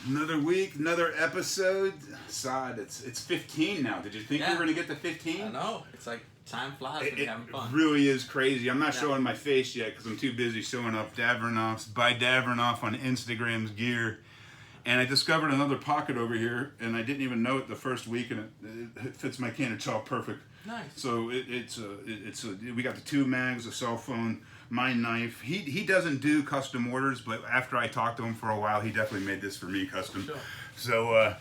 Another week, another episode. Saad, it's 15 now. Did you think we were going to get to 15? I know. It's like time flies when you're having fun. It really is crazy. I'm not showing my face yet because I'm too busy showing up Davronov's by Davronov on Instagram's gear. And I discovered another pocket over here, and I didn't even know it the first week, and it fits my can of chalk perfect. Nice. So we got the 2 mags, a cell phone, my knife. He doesn't do custom orders, but after I talked to him for a while, he definitely made this for me custom. Sure. So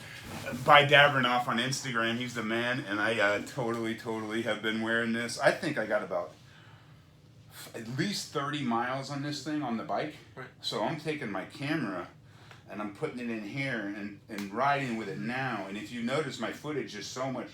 by Davronov on Instagram, he's the man, and I totally have been wearing this. I think I got about at least 30 miles on this thing on the bike. Right. So I'm taking my camera and I'm putting it in here and riding with it now. And if you notice, my footage is so much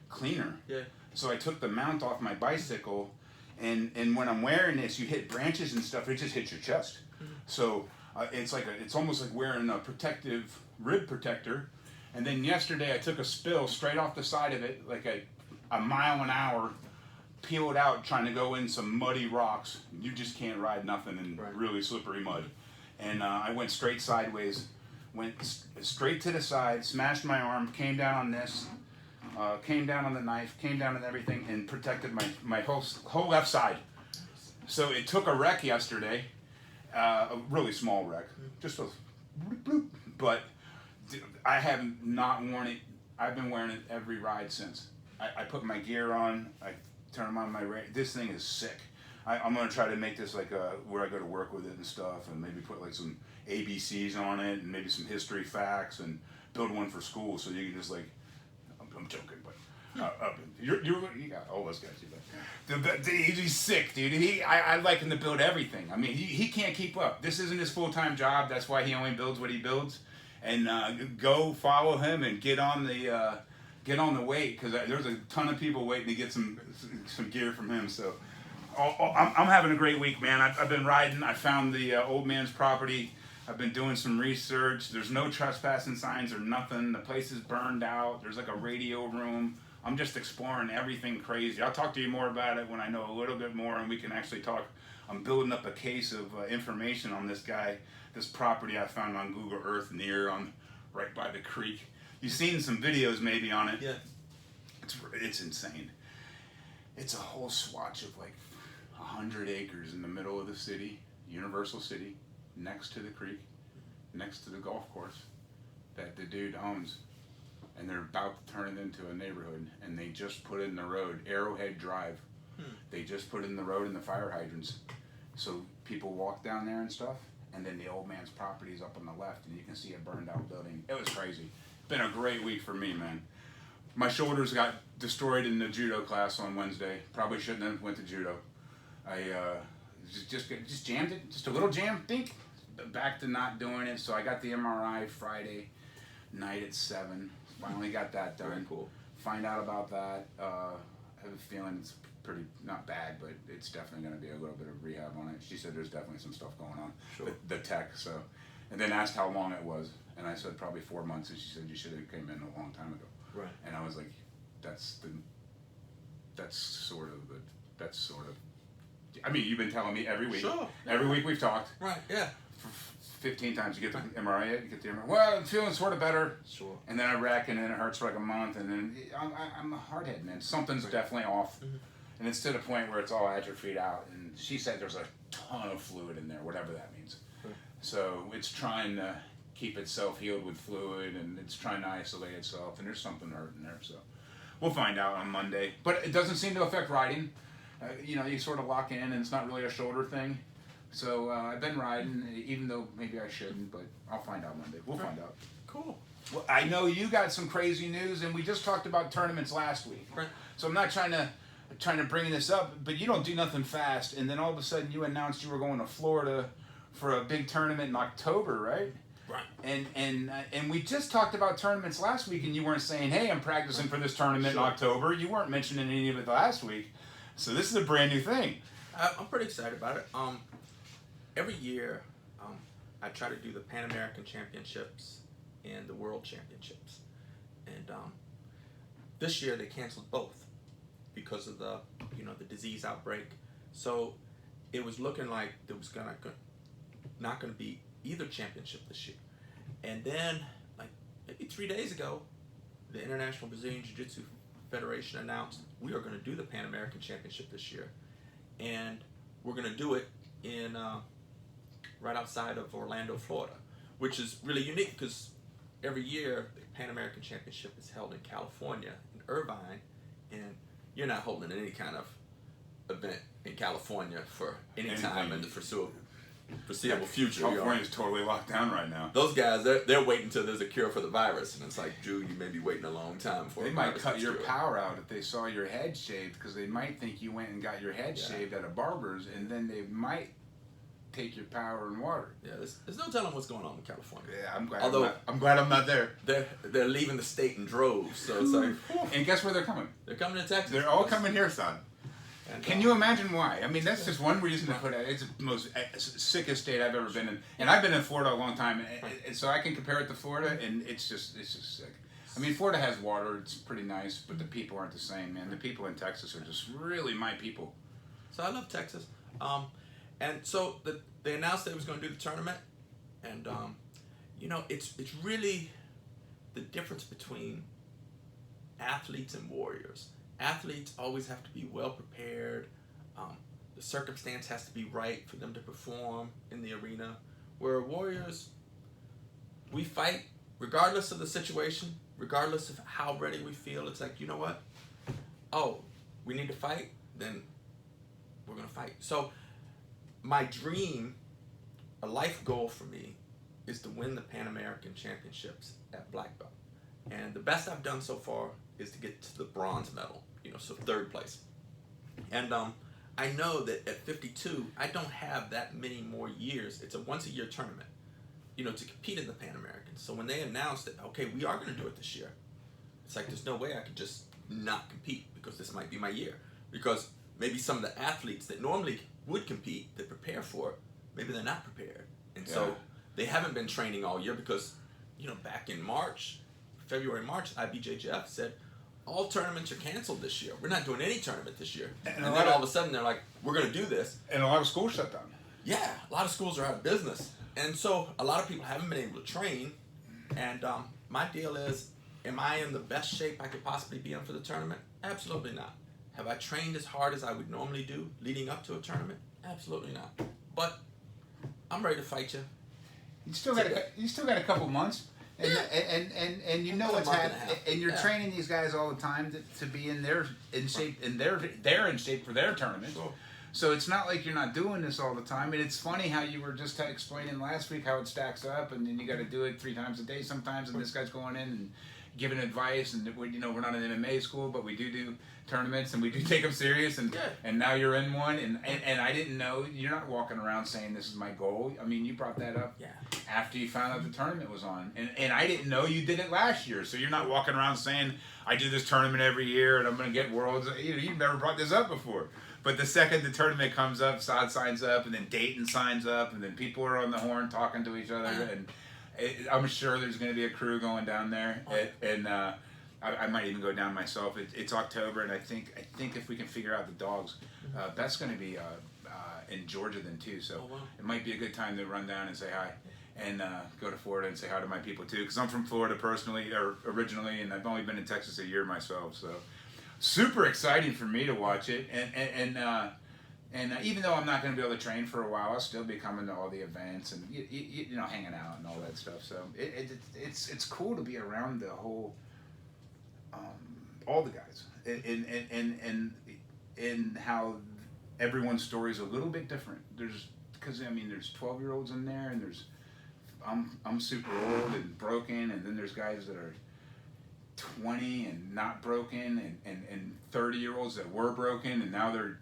cleaner. Yeah. So I took the mount off my bicycle, and when I'm wearing this, you hit branches and stuff, it just hits your chest. Mm-hmm. So it's almost like wearing a protective rib protector. And then yesterday I took a spill straight off the side of it, like a mile an hour, peeled out trying to go in some muddy rocks. You just can't ride nothing in really slippery mud. And I went straight sideways, went straight to the side, smashed my arm, came down on this, came down on the knife, came down on everything, and protected my whole left side. So it took a wreck yesterday, a really small wreck, just a bloop, bloop. But I have not worn it. I've been wearing it every ride since. I put my gear on, I turn on my this thing is sick. I'm going to try to make this like where I go to work with it and stuff, and maybe put like some ABCs on it and maybe some history facts and build one for school so you can just like, I'm joking, but you got all those guys. He's sick, dude. I like him to build everything. I mean, he can't keep up. This isn't his full-time job. That's why he only builds what he builds. And go follow him and get on the wait, because there's a ton of people waiting to get some gear from him. So. I'm having a great week, man. I've been riding. I found the old man's property. I've been doing some research. There's no trespassing signs or nothing. The place is burned out. There's like a radio room. I'm just exploring everything crazy. I'll talk to you more about it when I know a little bit more and we can actually talk. I'm building up a case of information on this guy, this property I found on Google Earth right by the creek. You've seen some videos maybe on it. Yeah. It's insane. It's a whole swatch of like 100 acres in the middle of the city, Universal City, next to the creek, next to the golf course that the dude owns. And they're about to turn it into a neighborhood, and they just put in the road, Arrowhead Drive. They just put in the road and the fire hydrants. So people walk down there and stuff, and then the old man's property is up on the left, and you can see a burned out building. It was crazy. Been a great week for me, man. My shoulders got destroyed in the judo class on Wednesday. Probably shouldn't have went to judo. I just jammed it, just a little jam, think. Back to not doing it, so I got the MRI Friday night at 7. Finally got that done. Very cool. Find out about that. I have a feeling it's pretty, not bad, but it's definitely going to be a little bit of rehab on it. She said there's definitely some stuff going on. Sure. The tech, so. And then asked how long it was, and I said probably 4 months, and she said you should have came in a long time ago. Right. And I was like, that's sort of. I mean, you've been telling me every week. Sure. Every week we've talked. Right. Yeah. For 15 times. You get the MRI yet? You get the MRI. Well, I'm feeling sort of better. Sure. And then I wreck, and then it hurts for like a month, and then I'm a hardhead, man. Something's definitely off. Mm-hmm. And it's to the point where it's all atrophied out. And she said there's a ton of fluid in there, whatever that means. Right. So it's trying to keep itself healed with fluid, and it's trying to isolate itself, and there's something hurting there. So we'll find out on Monday. But it doesn't seem to affect riding. You sort of lock in, and it's not really a shoulder thing. So I've been riding, even though maybe I shouldn't, but I'll find out Monday. We'll find out. Cool. Well, I know you got some crazy news, and we just talked about tournaments last week. Right. So I'm not trying to bring this up, but you don't do nothing fast, and then all of a sudden you announced you were going to Florida for a big tournament in October, right? Right. And we just talked about tournaments last week, and you weren't saying, hey, I'm practicing for this tournament in October. You weren't mentioning any of it last week. So this is a brand new thing. I'm pretty excited about it. Every year, I try to do the Pan American Championships and the World Championships. And this year they canceled both because of the disease outbreak. So it was looking like there was not going to be either championship this year. And then, like maybe 3 days ago, the International Brazilian Jiu-Jitsu Federation announced we are going to do the Pan American Championship this year, and we're going to do it in right outside of Orlando, Florida, which is really unique because every year the Pan American Championship is held in California, in Irvine, and you're not holding any kind of event in California for any time in the foreseeable future. California's totally locked down right now. Those guys, they're waiting until there's a cure for the virus, and it's like, Drew, you may be waiting a long time for. They might cut your power out if they saw your head shaved, because they might think you went and got your head shaved at a barber's, and then they might take your power and water. Yeah, there's no telling what's going on in California. Yeah, I'm glad. Although I'm glad I'm not there. They're leaving the state in droves, so it's like. And guess where they're coming? They're coming to Texas. They're all coming here, son. And, Can you imagine why? I mean, that's just one reason to put it. It's the most sickest state I've ever been in, and I've been in Florida a long time, and so I can compare it to Florida, and it's just sick. I mean, Florida has water; it's pretty nice, but the people aren't the same, man. The people in Texas are just really my people. So I love Texas, and so they announced they was going to do the tournament, and it's really the difference between athletes and warriors. Athletes always have to be well prepared. The circumstance has to be right for them to perform in the arena. Where warriors, we fight regardless of the situation, regardless of how ready we feel. It's like, you know what? Oh, we need to fight? Then we're going to fight. So my dream, a life goal for me, is to win the Pan American Championships at black belt. And the best I've done so far is to get to the bronze medal, so third place. And I know that at 52, I don't have that many more years. It's a once-a-year tournament, to compete in the Pan Americans. So when they announced that, okay, we are going to do it this year, it's like there's no way I could just not compete because this might be my year. Because maybe some of the athletes that normally would compete, that prepare for it, maybe they're not prepared. And so they haven't been training all year because, back in February, March, IBJJF said, all tournaments are canceled this year. We're not doing any tournament this year. And then all of a sudden they're like, we're going to do this. And a lot of schools shut down. Yeah, a lot of schools are out of business. And so a lot of people haven't been able to train. And my deal is, am I in the best shape I could possibly be in for the tournament? Absolutely not. Have I trained as hard as I would normally do leading up to a tournament? Absolutely not. But I'm ready to fight you. You still got a couple months. And you know what's happening, and you're training these guys all the time to be in shape, and they're in shape for their tournament. Sure. So it's not like you're not doing this all the time. And it's funny how you were just explaining last week how it stacks up, and then you got to do it 3 times a day sometimes. And this guy's going in and giving advice, and we're not an MMA school, but we do tournaments, and we do take them serious. And now you're in one, and I didn't know, you're not walking around saying this is my goal. I mean, you brought that up after you found out the tournament was on, and I didn't know you did it last year. So you're not walking around saying I do this tournament every year and I'm going to get worlds. You've never brought this up before. But the second the tournament comes up, Saad signs up, and then Dayton signs up, and then people are on the horn talking to each other, and I'm sure there's going to be a crew going down there, and I might even go down myself. It's October, and I think if we can figure out the dogs, that's going to be in Georgia then too. So it might be a good time to run down and say hi, and go to Florida and say hi to my people too, because I'm from Florida originally, and I've only been in Texas a year myself. So super exciting for me to watch it, and even though I'm not going to be able to train for a while, I'll still be coming to all the events and hanging out and all that stuff. So it's cool to be around the whole all the guys and how everyone's story is a little bit different. There's 12-year-olds in there, and I'm super old and broken, and then there's guys that are 20 and not broken, and 30-year-olds that were broken, and now they're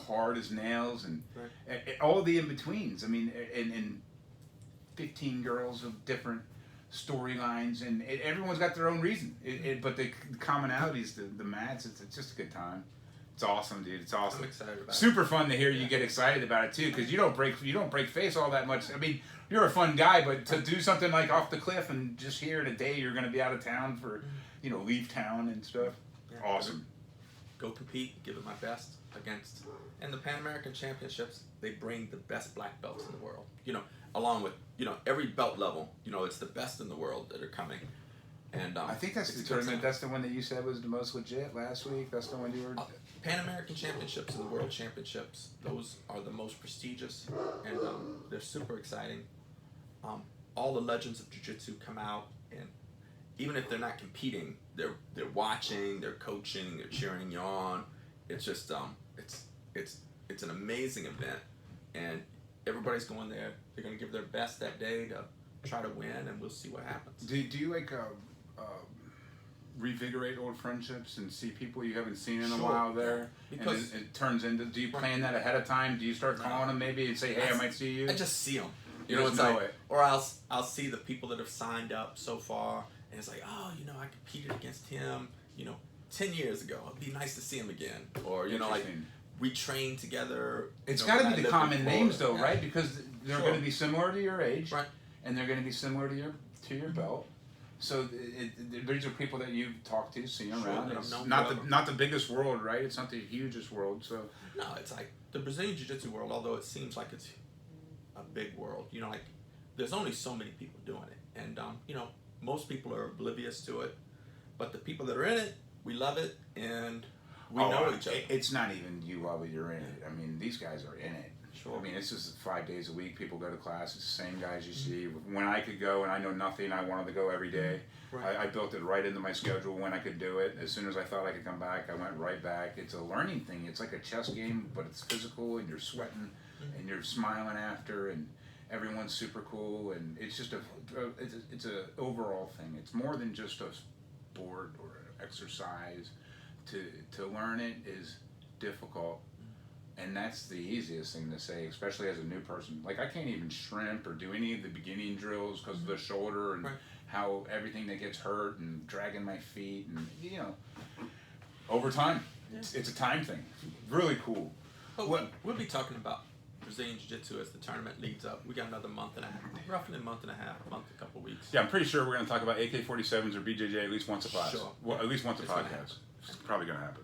hard as nails, and all the in-betweens. I mean, and 15 girls of different storylines, and everyone's got their own reason. But the commonalities, the mats, it's just a good time. It's awesome, dude. It's awesome. I'm excited about it. Super fun to hear you get excited about it too, because you don't break face all that much. I mean, you're a fun guy, but to do something like off the cliff and just here in a day, you're going to be out of town for, leave town and stuff. Yeah, awesome. Go compete, give it my best against. And the Pan American Championships, they bring the best black belts in the world. along with every belt level. It's the best in the world that are coming. And I think that's the tournament. That's the one that you said was the most legit last week. That's the one you were. Pan American Championships and the World Championships. Those are the most prestigious, and they're super exciting. All the legends of jiu-jitsu come out, and even if they're not competing, they're watching, they're coaching, they're cheering you on. It's just it's an amazing event, and everybody's going there. They're going to give their best that day to try to win, and we'll see what happens. Do you like revigorate old friendships and see people you haven't seen in a while there? Yeah. Because and it turns into, do you plan that ahead of time? Do you start calling them maybe and say, hey, I might see you? I just see them. It's like, or I'll see the people that have signed up so far, and it's like, oh, I competed against him, 10 years ago. It'd be nice to see him again. Or, like, we trained together. It's got to be the common names, though, right? Because they're going to be similar to your age, right? And they're going to be similar to your belt. So these are people that you've talked to, seen around. It's not the biggest world, right? It's not the hugest world. So no, it's like the Brazilian Jiu-Jitsu world. Although it seems like it's a big world, like there's only so many people doing it, and most people are oblivious to it. But the people that are in it, we love it, and we know each other. It's not even you while you're in it. I mean, these guys are in it. Sure. I mean, it's just 5 days a week. People go to class. It's the same guys you see. When I could go and I know nothing, I wanted to go every day. Right. I built it right into my schedule when I could do it. As soon as I thought I could come back, I went right back. It's a learning thing. It's like a chess game, but it's physical, and you're sweating, and you're smiling after, and everyone's super cool, and it's just it's a overall thing. It's more than just a sport or an exercise. To learn it is difficult. And that's the easiest thing to say, especially as a new person. Like, I can't even shrimp or do any of the beginning drills because of the shoulder and how everything that gets hurt and dragging my feet. And, over time, it's a time thing. Really cool. Well, we'll be talking about Brazilian Jiu-Jitsu as the tournament leads up. We got another month and a half, roughly a month and a half, a couple weeks. Yeah, I'm pretty sure we're going to talk about AK-47s or BJJ at least once a class. Sure. Well, at least once a podcast. It's probably going to happen.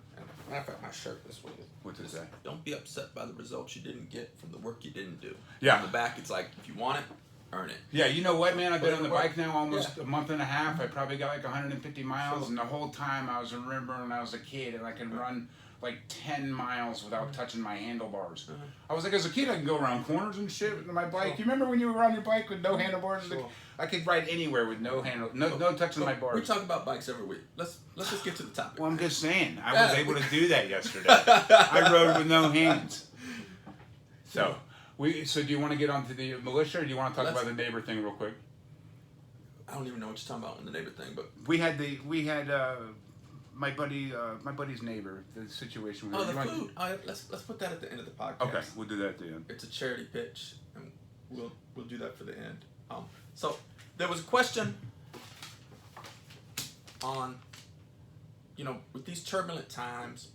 Matter of fact, my shirt this week. What's it say? Don't be upset by the results you didn't get from the work you didn't do. Yeah. On the back, it's like, if you want it, earn it. Yeah, you know what, man? I've been on the bike now almost a month and a half. I probably got like 150 miles, and the whole time I was remembering when I was a kid, and I could run like 10 miles without touching my handlebars. I was like, as a kid, I can go around corners and shit with my bike. You remember when you were on your bike with no handlebars? Like, I could ride anywhere with no touching my bars. We talk about bikes every week. Let's just get to the topic. Well, I'm just saying, I was able to do that yesterday. I rode with no hands. So do you want to get onto the militia, or do you want to talk about the neighbor thing real quick? I don't even know what you're talking about in the neighbor thing, but we had my buddy's neighbor, the situation. The food. Let's put that at the end of the podcast. Okay, we'll do that at the end. It's a charity pitch, and we'll do that for the end. So there was a question on, with these turbulent times.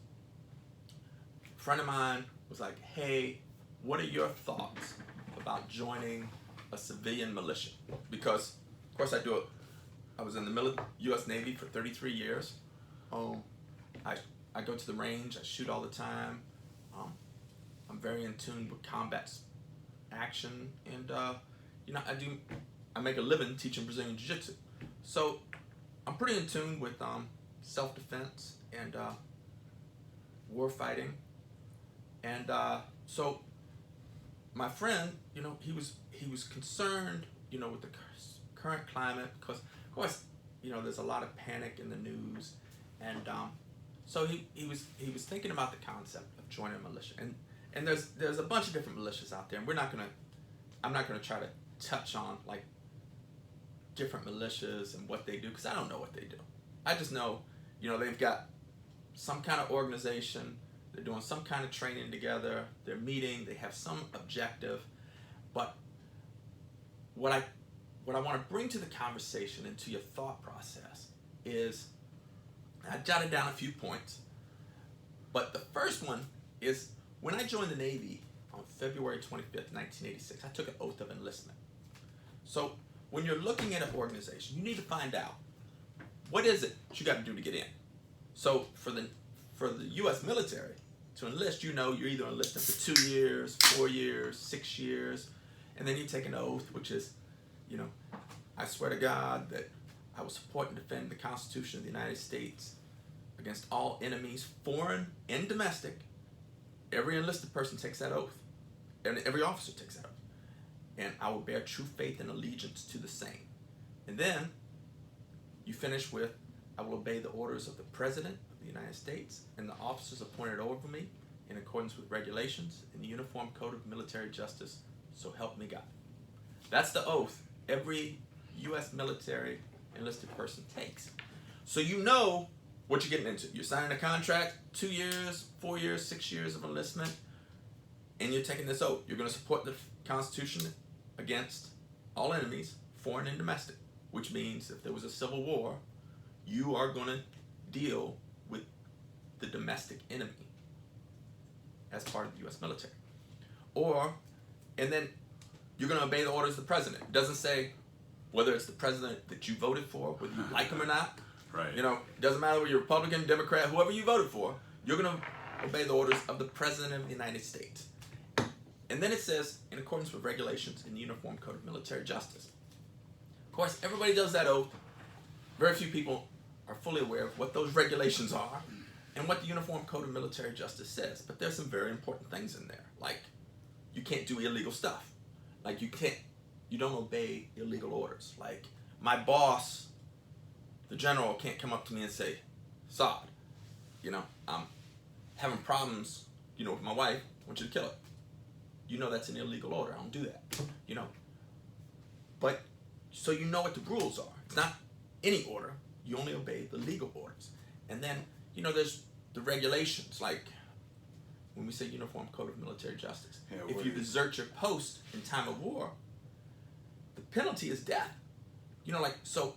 A friend of mine was like, "Hey, what are your thoughts about joining a civilian militia?" Because, of course, I was in the U.S. Navy for 33 years. I go to the range. I shoot all the time. I'm very in tune with combat action, and I make a living teaching Brazilian Jiu-Jitsu. So I'm pretty in tune with self-defense and war fighting. And so my friend, he was concerned, with the current climate, because of course, there's a lot of panic in the news, and so he was thinking about the concept of joining a militia, and there's a bunch of different militias out there, and I'm not gonna try to touch on like different militias and what they do, because I don't know what they do. I just know, they've got some kind of organization, they're doing some kind of training together, they're meeting, they have some objective. But what I want to bring to the conversation and to your thought process is, I jotted down a few points, but the first one is, when I joined the Navy on February 25th, 1986, I took an oath of enlistment. So when you're looking at an organization, you need to find out, what is it you got to do to get in? So for the U.S. military, to enlist, you're either enlisting for 2 years, 4 years, 6 years, And then you take an oath, which is, you know, I swear to God that I will support and defend the Constitution of the United States against all enemies, foreign and domestic. Every enlisted person takes that oath. And every officer takes that oath. And I will bear true faith and allegiance to the same. And then you finish with, I will obey the orders of the President of the United States and the officers appointed over me in accordance with regulations and the Uniform Code of Military Justice, so help me God. That's the oath every U.S. military enlisted person takes. So you know what you're getting into. You're signing a contract, 2 years, 4 years, 6 years of enlistment, and you're taking this oath. You're going to support the Constitution against all enemies, foreign and domestic, which means if there was a civil war, you are going to deal with the domestic enemy as part of the U.S. military. And then you're going to obey the orders of the president. It doesn't say whether it's the president that you voted for, whether you like him or not. Right. You know, it doesn't matter whether you're Republican, Democrat, whoever you voted for, you're going to obey the orders of the President of the United States. And then it says, in accordance with regulations in the Uniform Code of Military Justice. Of course, everybody does that oath. Very few people are fully aware of what those regulations are and what the Uniform Code of Military Justice says. But there's some very important things in there. Like, you can't do illegal stuff. Like, you don't obey illegal orders. Like, my boss, the general, can't come up to me and say, Saad, you know, I'm having problems, you know, with my wife, I want you to kill her. You know that's an illegal order. I don't do that, you know. But, so you know what the rules are. It's not any order. You only obey the legal orders. And then, you know, there's the regulations, like when we say Uniform Code of Military Justice. Yeah, if you desert your post in time of war, the penalty is death. You know, like, so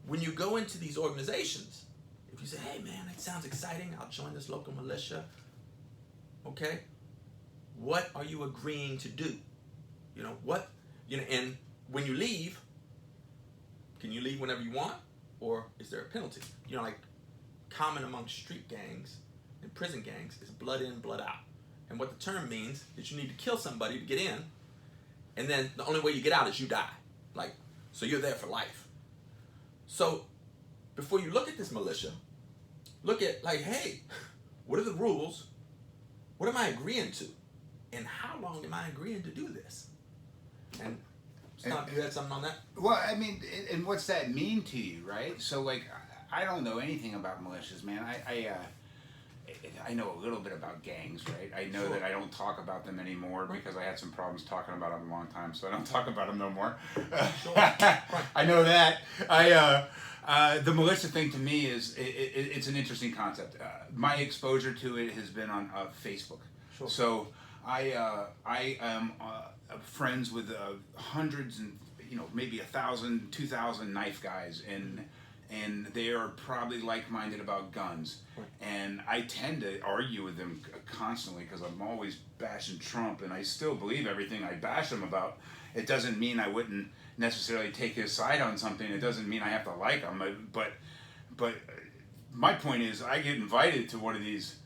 when you go into these organizations, if you say, hey man, that sounds exciting, I'll join this local militia, okay? What are you agreeing to do? You know, what, you know, and when you leave, can you leave whenever you want? Or is there a penalty? You know, like common among street gangs and prison gangs is blood in, blood out. And what the term means is you need to kill somebody to get in, and then the only way you get out is you die. Like, so you're there for life. So before you look at this militia, look at like, hey, what are the rules? What am I agreeing to? And how long am I agreeing to do this? And Stomp, you had something on that? Well, I mean, and what's that mean to you, right? So, like, I don't know anything about militias, man. I know a little bit about gangs, right? I know that I don't talk about them anymore because I had some problems talking about them a long time, so I don't talk about them no more. I know that. The militia thing to me is it's an interesting concept. My exposure to it has been on Facebook. Sure. So I am friends with hundreds and, you know, maybe 1,000, 2,000 knife guys, and they are probably like-minded about guns. Right. And I tend to argue with them constantly because I'm always bashing Trump, and I still believe everything I bash him about. It doesn't mean I wouldn't necessarily take his side on something. It doesn't mean I have to like him. But my point is, I get invited to one of these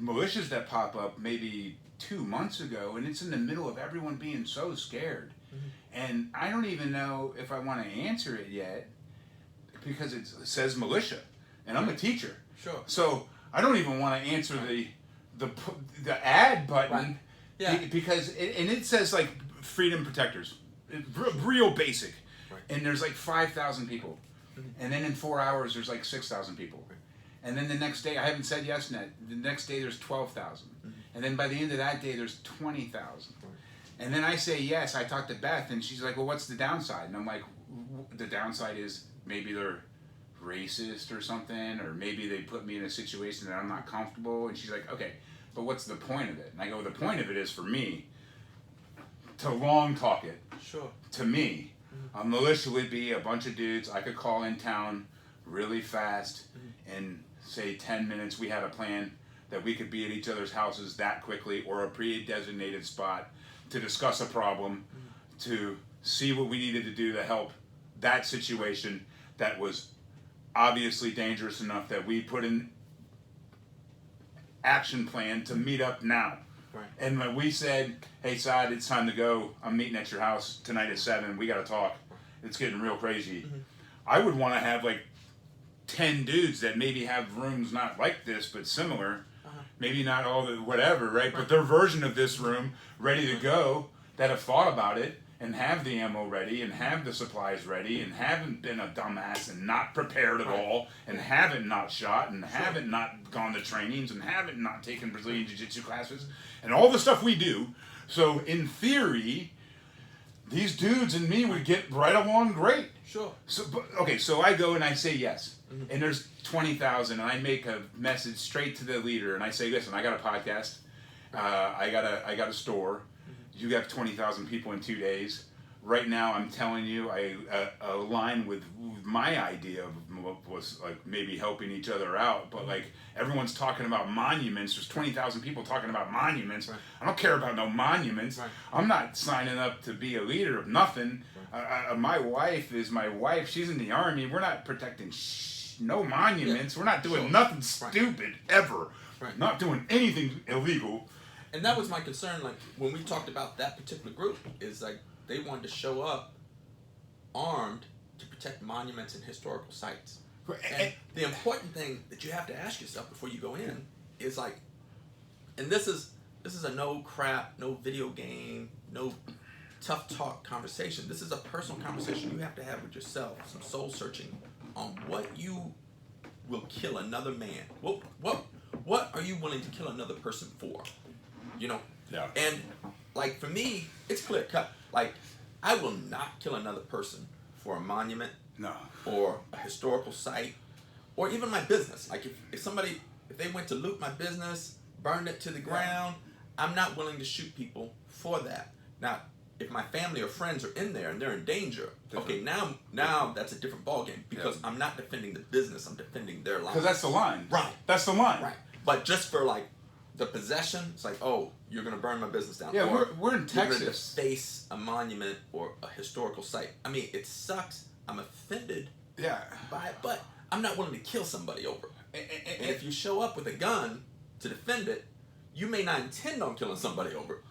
militias that pop up maybe 2 months ago, and it's in the middle of everyone being so scared. Mm-hmm. And I don't even know if I want to answer it yet because it says militia, and I'm a teacher. Sure. So I don't even want to answer the ad button. Right. Yeah. Because it says like freedom protectors, real basic. Right. And there's like 5,000 people. Mm-hmm. And then in 4 hours there's like 6,000 people. And then the next day, I haven't said yes yet, the next day there's 12,000. Mm-hmm. And then by the end of that day there's 20,000. Right. And then I say yes, I talk to Beth, and she's like, well, what's the downside? And I'm like, the downside is maybe they're racist or something, or maybe they put me in a situation that I'm not comfortable. And she's like, okay, but what's the point of it? And I go, the point of it is for me to long talk it. Sure. To me, a militia would be a bunch of dudes I could call in town really fast and say 10 minutes. We had a plan that we could be at each other's houses that quickly, or a pre-designated spot to discuss a problem, to see what we needed to do to help that situation that was obviously dangerous enough that we put in action plan to meet up now. Right. And when we said, "Hey, Saad, it's time to go. I'm meeting at your house tonight at 7. We got to talk. It's getting real crazy." Mm-hmm. I would want to have like 10 dudes that maybe have rooms not like this but similar. Maybe not all the whatever, right? But their version of this room ready to go, that have thought about it and have the ammo ready and have the supplies ready and haven't been a dumbass and not prepared at all and haven't not shot and haven't not gone to trainings and haven't not taken Brazilian Jiu-Jitsu classes and all the stuff we do. So in theory, these dudes and me would get right along great. Sure. So, okay, so I go and I say yes. And there's 20,000, and I make a message straight to the leader, and I say, "Listen, I got a podcast, I got a store. You have 20,000 people in 2 days. Right now, I'm telling you, I align with my idea of what was like maybe helping each other out, but like everyone's talking about monuments. There's 20,000 people talking about monuments. Right. I don't care about no monuments. Right. I'm not signing up to be a leader of nothing. My wife is my wife. She's in the army. We're not protecting no monuments. We're not doing nothing stupid ever. Right. Not doing anything illegal." And that was my concern, like, when we talked about that particular group, is like, they wanted to show up armed to protect monuments and historical sites. And the important thing that you have to ask yourself before you go in is like, and this is a no crap, no video game, no tough talk conversation. This is a personal conversation you have to have with yourself, some soul searching on what you will kill another man. What are you willing to kill another person for? You know? Yeah. And like for me, it's clear cut. Like, I will not kill another person for a monument, No. or a historical site, or even my business. Like if they went to loot my business, burned it to the ground, I'm not willing to shoot people for that. Now, if my family or friends are in there and they're in danger, okay, now that's a different ballgame, because I'm not defending the business, I'm defending their life. Because that's the line. Right. That's the line. Right. But just for like the possession, it's like, oh, you're gonna burn my business down. Yeah, or we're in you're Texas. gonna deface a monument or a historical site. I mean, it sucks. I'm offended Yeah. by it, but I'm not willing to kill somebody over it. And if you show up with a gun to defend it, you may not intend on killing somebody over it.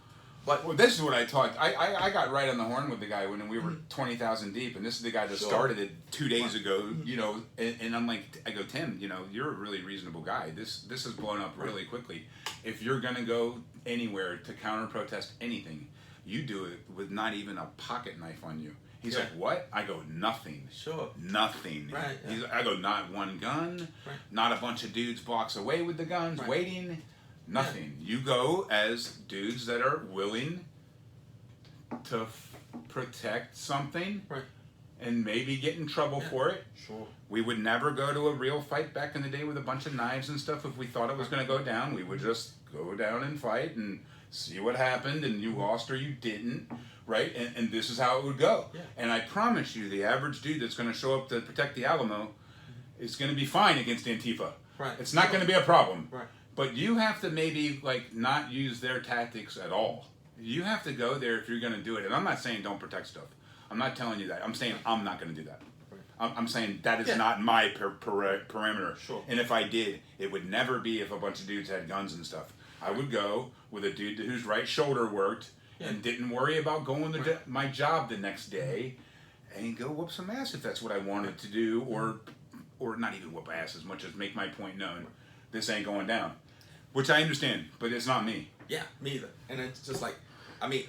But Well, this is what I talked. I got right on the horn with the guy when we were 20,000 deep, and this is the guy that started it 2 days ago. You know, and I'm like, I go, "Tim, you know, you're a really reasonable guy. This has blown up really quickly. If you're gonna go anywhere to counter protest anything, you do it with not even a pocket knife on you." He's like, "What?" I go, "Nothing. Sure. Nothing." Right, yeah. I go, "Not one gun. Right. Not a bunch of dudes blocks away with the guns Right. waiting." Nothing. You go as dudes that are willing to protect something, Right. and maybe get in trouble for it. Sure. We would never go to a real fight back in the day with a bunch of knives and stuff. If we thought it was going to go down, we would just go down and fight and see what happened, and you lost or you didn't, right? And this is how it would go. Yeah. And I promise you, the average dude that's going to show up to protect the Alamo is going to be fine against Antifa. Right. It's not going to be a problem. Right. But you have to maybe like not use their tactics at all. You have to go there if you're going to do it. And I'm not saying don't protect stuff. I'm not telling you that. I'm saying I'm not going to do that. Right. I'm saying that is not my parameter. Sure. And if I did, it would never be if a bunch of dudes had guns and stuff. I would go with a dude whose right shoulder worked and didn't worry about going to my job the next day and go whoop some ass if that's what I wanted to do, or not even whoop ass as much as make my point known. This ain't going down. Which I understand, but it's not me. Yeah, me either. And it's just like, I mean,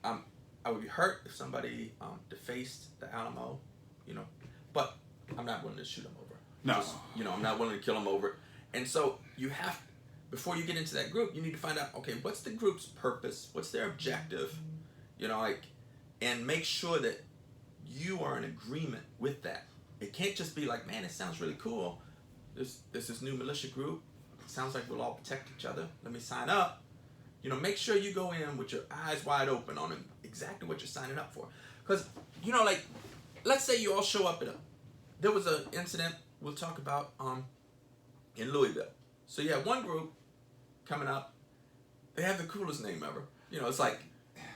I would be hurt if somebody defaced the Alamo, you know, but I'm not willing to shoot them over. No. Just, you know, I'm not willing to kill them over. And so you have, before you get into that group, you need to find out, okay, what's the group's purpose? What's their objective? You know, like, and make sure that you are in agreement with that. It can't just be like, man, it sounds really cool. There's this new militia group. It sounds like we'll all protect each other. Let me sign up. You know, make sure you go in with your eyes wide open on exactly what you're signing up for. Because, you know, like, let's say you all show up there was an incident we'll talk about in Louisville. So you have one group coming up. They have the coolest name ever. You know, it's like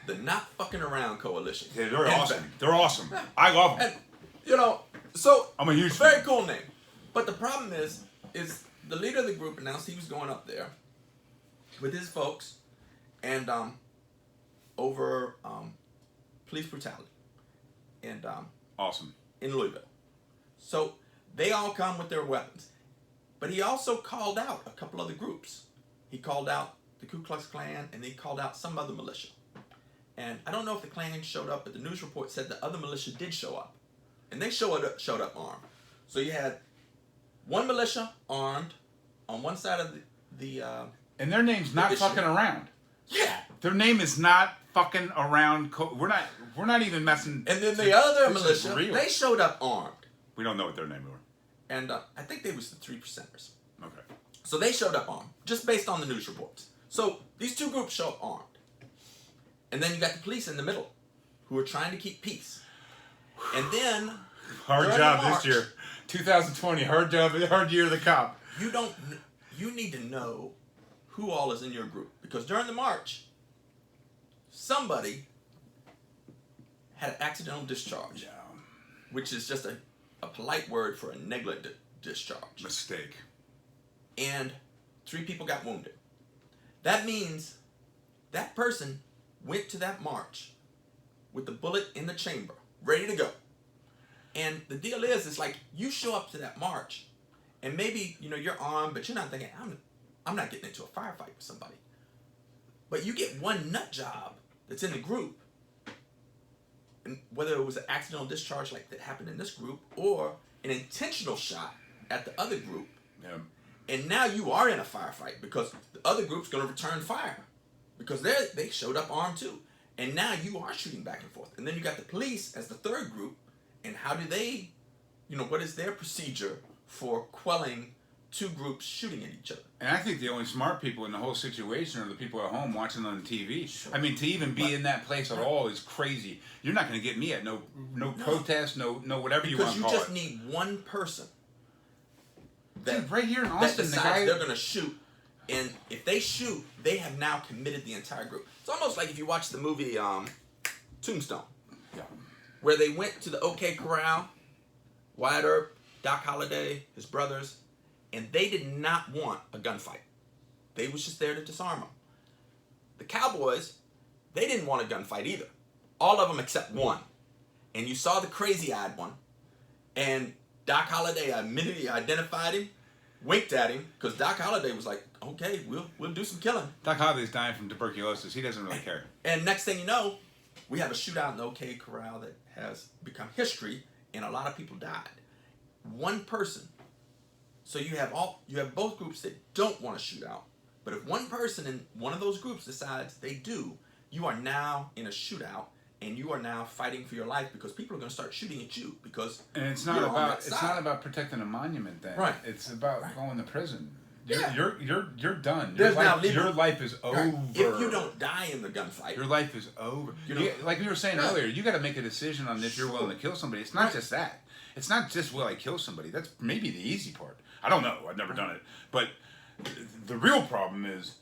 the Not Fucking Around Coalition. Yeah, they're awesome. They're awesome. I love them. And, you know, so I'm a huge very fan. cool name. But the problem is the leader of the group announced he was going up there, with his folks, and over police brutality, and Awesome. in Louisville. So they all come with their weapons, but he also called out a couple other groups. He called out the Ku Klux Klan, and he called out some other militia. And I don't know if the Klan showed up, but the news report said the other militia did show up, and they showed up armed. So you had one militia armed on one side of the And their name's not issue. fucking around. yeah. Their name is not fucking around. We're not even messing. And then the other This is militia, real. they showed up armed. We don't know what their name were. And I think they was the 3%ers. Okay. So they showed up armed, just based on the news reports. So these two groups show up armed. And then you got the police in the middle, who are trying to keep peace. And then... Hard during job the march, this year. 2020. Hard job. Hard year of the cop. You need to know who all is in your group. Because during the march, somebody had an accidental discharge. Yeah. Which is just a polite word for a negligent discharge. Mistake. And 3 people got wounded. That means that person went to that march with the bullet in the chamber, ready to go. And the deal is, it's like you show up to that march, and maybe you're armed, but you're not thinking, I'm not getting into a firefight with somebody. But you get one nut job that's in the group, and whether it was an accidental discharge like that happened in this group, or an intentional shot at the other group. Yeah. And now you are in a firefight because the other group's going to return fire because they showed up armed too. And now you are shooting back and forth. And then you got the police as the third group. And how do they, what is their procedure for quelling two groups shooting at each other? And I think the only smart people in the whole situation are the people at home watching on TV. Sure. I mean, to even be Right. in that place at all is crazy. You're not going to get me at no protest, no whatever you want Because to you call just it. need one person Dude, right here in that Austin, the decides guy. they're going to shoot. And if they shoot, they have now committed the entire group. It's almost like if you watch the movie Tombstone, Yeah. where they went to the OK Corral, Wyatt Earp, Doc Holliday, his brothers, and they did not want a gunfight. They was just there to disarm them. The Cowboys, they didn't want a gunfight either. All of them except one. And you saw the crazy-eyed one, and Doc Holliday immediately identified him, winked at him, because Doc Holliday was like, okay, we'll do some killing. Doc Holliday's dying from tuberculosis. He doesn't really care. And next thing you know, we have a shootout in the OK Corral that has become history, and a lot of people died. One person. So you have both groups that don't want to shoot out. But if one person in one of those groups decides they do, you are now in a shootout, and you are now fighting for your life because people are going to start shooting at you because And it's you're not on about that it's side. not about protecting a monument then. Right. It's about Right. going to prison. Yeah. You're done. There's now Your life is over. Right. If you don't die in the gunfight, Your life is over. Like we were saying Yeah. earlier, you got to make a decision on if you're willing to kill somebody. It's not Right. just that. It's not just will I kill somebody. That's maybe the easy part. I don't know. I've never done it. But the real problem is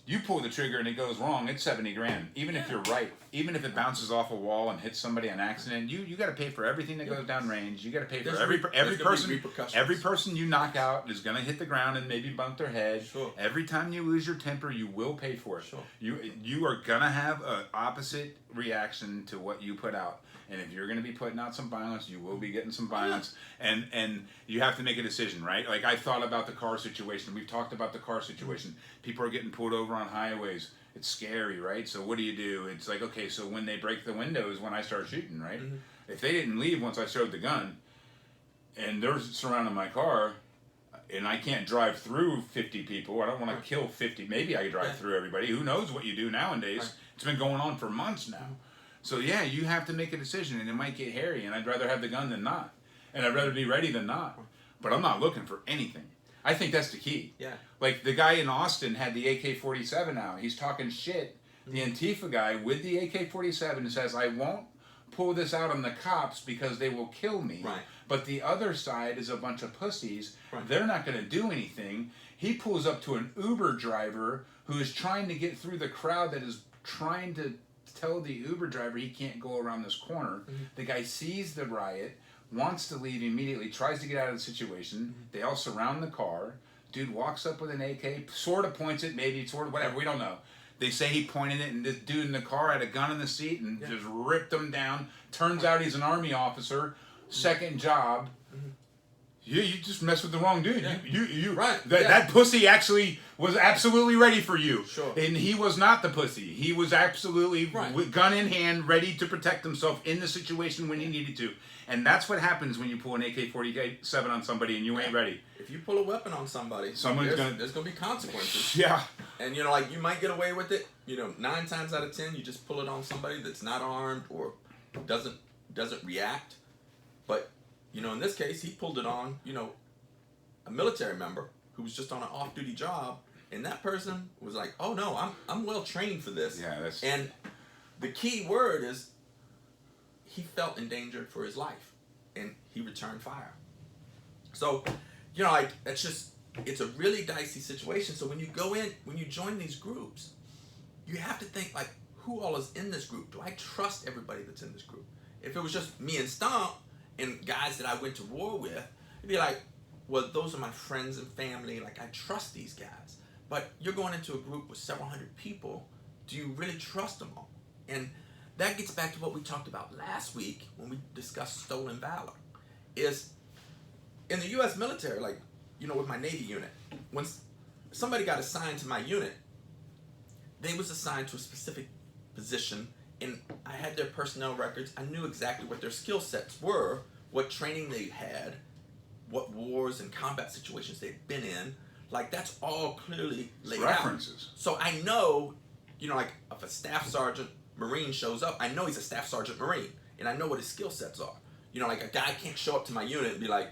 you pull the trigger and it goes wrong. It's $70,000. Even if you're right, even if it bounces off a wall and hits somebody on accident, you got to pay for everything that goes down range. You got to pay for There's every gonna be person. repercussions. Every person you knock out is going to hit the ground and maybe bump their head. Sure. Every time you lose your temper, you will pay for it. Sure. You are going to have an opposite reaction to what you put out. And if you're going to be putting out some violence, you will be getting some violence. And you have to make a decision, right? Like I thought about the car situation. We've talked about the car situation. People are getting pulled over on highways. It's scary, right? So what do? It's like, okay, so when they break the windows, when I start shooting, right? Mm-hmm. If they didn't leave once I showed the gun, and they're surrounding my car, and I can't drive through 50 people. I don't want to kill 50. Maybe I could drive through everybody. Who knows what you do nowadays? Right. It's been going on for months now. So yeah, you have to make a decision, and it might get hairy, and I'd rather have the gun than not. And I'd rather be ready than not. But I'm not looking for anything. I think that's the key. Yeah. Like the guy in Austin had the AK-47 out. He's talking shit. The Antifa guy with the AK-47 says, I won't pull this out on the cops because they will kill me. Right. But the other side is a bunch of pussies. Right. They're not going to do anything. He pulls up to an Uber driver who is trying to get through the crowd that is trying to tell the Uber driver he can't go around this corner. Mm-hmm. The guy sees the riot, wants to leave immediately, tries to get out of the situation. They all surround the car. Dude walks up with an AK, sort of points it, maybe sort of whatever, we don't know. They say he pointed it, and this dude in the car had a gun in the seat and just ripped him down. Turns out he's an Army officer, second job. You just messed with the wrong dude. Yeah. You Right. That pussy actually was absolutely ready for you. Sure. And he was not the pussy. He was absolutely with gun in hand, ready to protect himself in the situation when he needed to. And that's what happens when you pull an AK-47 on somebody and you ain't ready. If you pull a weapon on somebody, there's gonna be consequences. Yeah. And you know, like, you might get away with it. You know, 9 times out of 10, you just pull it on somebody that's not armed or doesn't react. But you know, in this case, he pulled it on, you know, a military member who was just on an off-duty job, and that person was like, "Oh no, I'm well trained for this." Yeah, that's. And the key word is he felt endangered for his life, and he returned fire. So, you know, like, it's a really dicey situation. So when you join these groups, you have to think, like, who all is in this group? Do I trust everybody that's in this group? If it was just me and Stomp and guys that I went to war with, it'd be like, well, those are my friends and family. Like, I trust these guys. But you're going into a group with several hundred people. Do you really trust them all? And that gets back to what we talked about last week when we discussed stolen valor. Is in the U.S. military, like, you know, with my Navy unit, when somebody got assigned to my unit, they was assigned to a specific position, and I had their personnel records. I knew exactly what their skill sets were, what training they had, what wars and combat situations they'd been in. Like, that's all clearly laid references. out. So I know, you know, like, if a staff sergeant Marine shows up, I know he's a staff sergeant Marine, and I know what his skill sets are. You know, like, a guy can't show up to my unit and be like,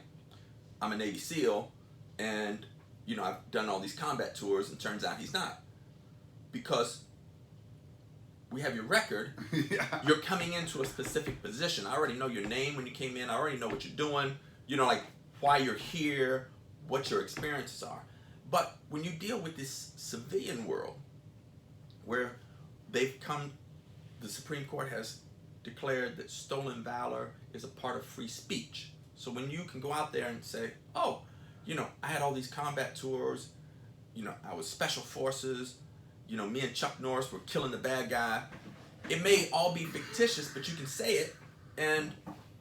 I'm a Navy SEAL, and, you know, I've done all these combat tours, and turns out he's not. Because we have your record. Yeah. You're coming into a specific position. I already know your name when you came in. I already know what you're doing. You know, like, why you're here, what your experiences are. But when you deal with this civilian world, where they've come, the Supreme Court has declared that stolen valor is a part of free speech. So when you can go out there and say, oh, you know, I had all these combat tours, you know, I was special forces, you know, me and Chuck Norris were killing the bad guy. It may all be fictitious, but you can say it, and,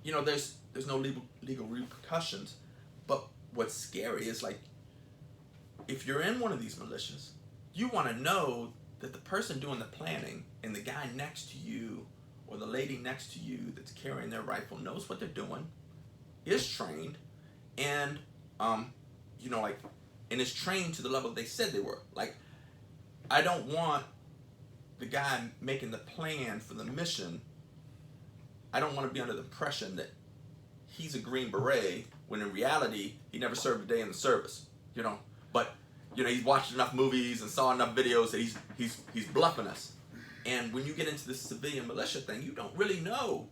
you know, there's no legal repercussions. But what's scary is, like, if you're in one of these militias, you want to know that the person doing the planning and the guy next to you or the lady next to you that's carrying their rifle knows what they're doing, is trained, and, you know, like, and is trained to the level they said they were. Like, I don't want the guy making the plan for the mission, I don't want to be under the impression that he's a Green Beret when in reality he never served a day in the service, you know. But, you know, he's watched enough movies and saw enough videos that he's bluffing us. And when you get into this civilian militia thing, you don't really know,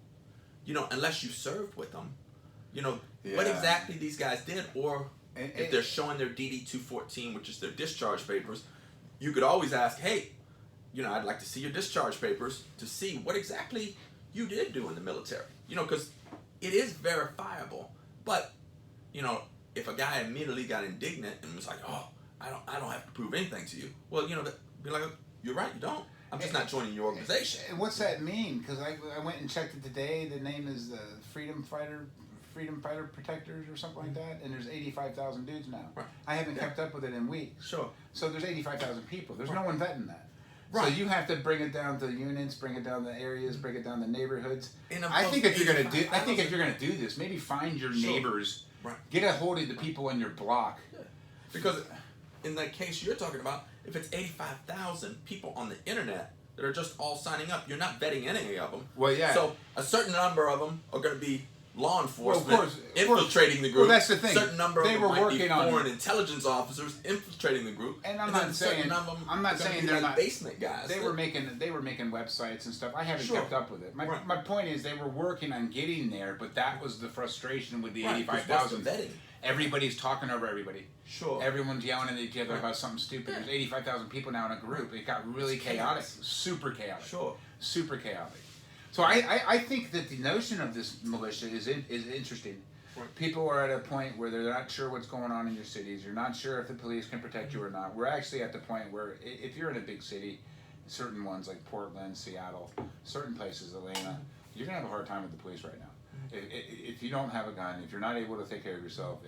you know, unless you served with them, you know, what exactly these guys did, or if they're showing their DD-214, which is their discharge papers. You could always ask, hey, you know, I'd like to see your discharge papers to see what exactly you did do in the military. You know, because it is verifiable. But, you know, if a guy immediately got indignant and was like, oh, I don't have to prove anything to you. Well, you know, be like, you're right, you don't. I'm just not joining your organization. And what's that mean? Because I went and checked it today. The name is the Freedom Fighter Protectors or something like that, and there's 85,000 dudes now. Right. I haven't kept up with it in weeks. Sure. So there's 85,000 people. There's no one vetting that. Right. So you have to bring it down to units, bring it down to areas, bring it down to neighborhoods. And I think if you're gonna do this, maybe find your neighbors. Right. Get a hold of the people on your block. Yeah. Because in that case you're talking about, if it's 85,000 people on the internet that are just all signing up, you're not vetting any of them. Well, yeah. So a certain number of them are going to be law enforcement of course, infiltrating the group. Well, that's the thing. A certain number They of were them might be working on foreign intelligence officers infiltrating the group. And then I'm not saying they're not basement guys. They were making websites and stuff. I haven't Sure. kept up with it. My Right. my point is they were working on getting there, but that was the frustration with the Right, 85,000. because what's the vetting? Everybody's talking over everybody. Sure. Everyone's yelling at each other Right. about something stupid. Yeah. There's 85,000 people now in a group. It got really It's chaotic. chaos. Super chaotic. Sure. Super chaotic. So I think that the notion of this militia is interesting. Right. People are at a point where they're not sure what's going on in your cities. You're not sure if the police can protect you or not. We're actually at the point where if you're in a big city, certain ones like Portland, Seattle, certain places, Atlanta, you're going to have a hard time with the police right now. If you don't have a gun, if you're not able to take care of yourself,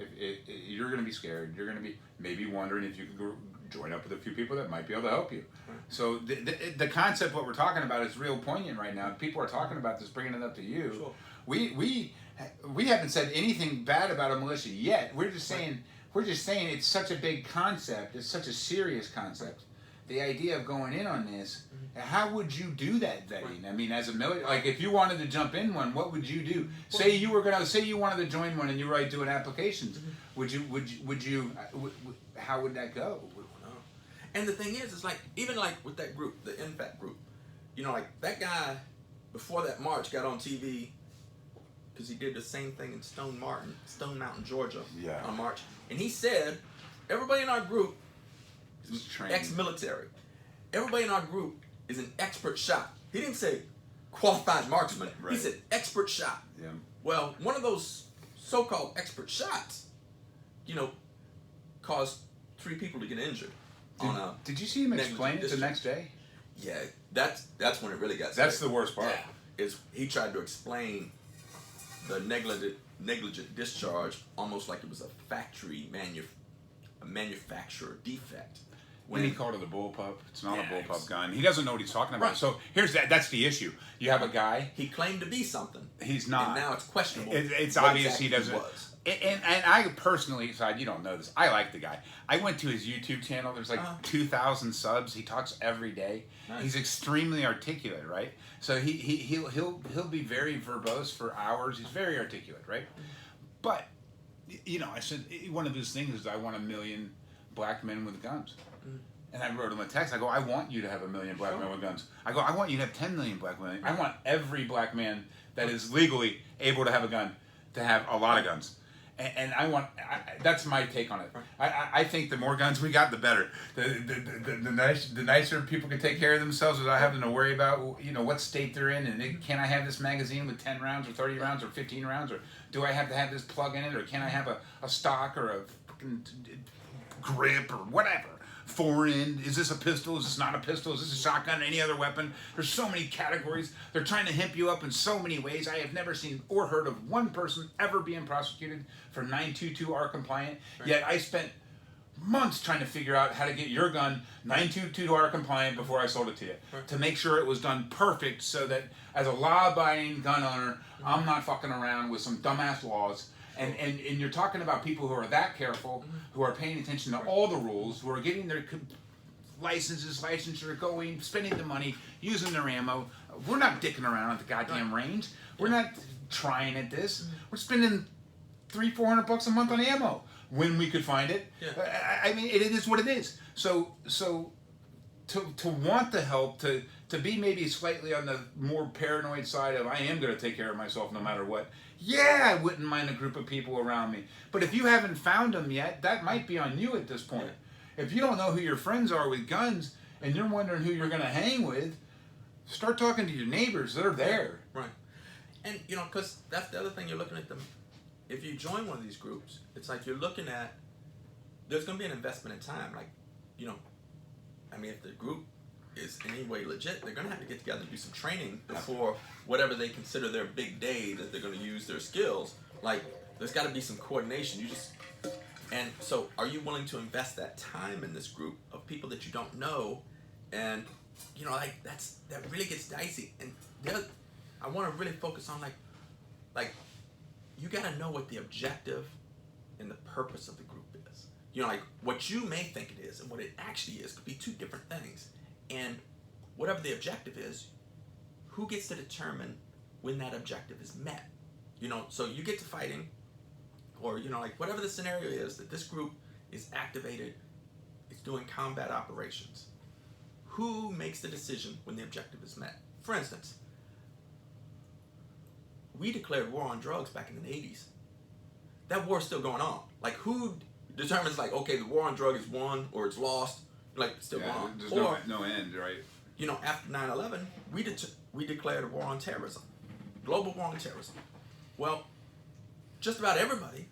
you're going to be scared. You're going to be maybe wondering if you could go join up with a few people that might be able to help you. Right. So the concept, what we're talking about, is real poignant right now. People are talking about this, bringing it up to you. Sure. We haven't said anything bad about a militia yet. We're just saying it's such a big concept. It's such a serious concept. The idea of going in on this, how would you do that vetting? I mean, as a military, like if you wanted to jump in one, what would you do? Say you wanted to join one and you were doing applications. Would you? How would that go? And the thing is, it's like even like with that group, the NFAT group, like that guy before that march got on TV because he did the same thing in Stone Mountain, Georgia, on a march, and he said everybody in our group is ex-military. Everybody in our group is an expert shot. He didn't say qualified marksman. Right. He said expert shot. Yeah. Well, one of those so-called expert shots, caused 3 people to get injured. Did you see him explain it the next day? Yeah, that's when it really got That's scary. the worst part. Yeah, is he tried to explain the negligent discharge almost like it was a factory manufacturer defect. When he called it a bullpup, it's not a bullpup gun. He doesn't know what he's talking about. Right. So that's the issue. You have a guy. He claimed to be something. He's not. And now it's questionable. It's obvious he doesn't. And I personally, Saad, you don't know this. I like the guy. I went to his YouTube channel. There's like 2,000 subs. He talks every day. Nice. He's extremely articulate, right? So he'll be very verbose for hours. He's very articulate, right? But I said one of his things is I want 1 million black men with guns. And I wrote him a text. I go, I want you to have 1 million black men with guns. I go, I want you to have 10 million black men. I want every black man that is legally able to have a gun to have a lot of guns. And that's my take on it. I think the more guns we got, the better. The nicer people can take care of themselves without having to worry about what state they're in, and can I have this magazine with 10 rounds or 30 rounds or 15 rounds, or do I have to have this plug in it, or can I have a stock or a fucking grip or whatever? Foreign, is this a pistol, is this not a pistol, is this a shotgun, any other weapon? There's so many categories. They're trying to hemp you up in so many ways. I have never seen or heard of one person ever being prosecuted for 922R compliant. Right. Yet I spent months trying to figure out how to get your gun 922R compliant before I sold it to you. Right. To make sure it was done perfect so that as a law-abiding gun owner, I'm not fucking around with some dumbass laws. And you're talking about people who are that careful, who are paying attention to all the rules, who are getting their licensure going, spending the money, using their ammo. We're not dicking around at the goddamn range. We're not trying at this. We're spending $300-400 a month on ammo when we could find it. Yeah. I mean, it is what it is. So to want the help, to be maybe slightly on the more paranoid side of I am going to take care of myself no matter what. Yeah, I wouldn't mind a group of people around me. But if you haven't found them yet, that might be on you at this point. Yeah. If you don't know who your friends are with guns and you're wondering who you're going to hang with, start talking to your neighbors. They're there. Right. And, because that's the other thing you're looking at them. If you join one of these groups, it's like you're looking at, there's going to be an investment in time. Like, if the group is in any way legit, they're going to have to get together and do some training before whatever they consider their big day that they're going to use their skills. Like, there's got to be some coordination. And so are you willing to invest that time in this group of people that you don't know? And, that really gets dicey. And I want to really focus on, like, you got to know what the objective and the purpose of the group is. What you may think it is and what it actually is could be 2 different things. And whatever the objective is, who gets to determine when that objective is met? So you get to fighting, or, whatever the scenario is that this group is activated, it's doing combat operations. Who makes the decision when the objective is met? For instance, we declared war on drugs back in the 80s. That war's still going on. Like, who determines, okay, the war on drugs is won or it's lost? Still going on. There's no end, right? After 9/11, we declared a war on terrorism, global war on terrorism. Well, just about everybody,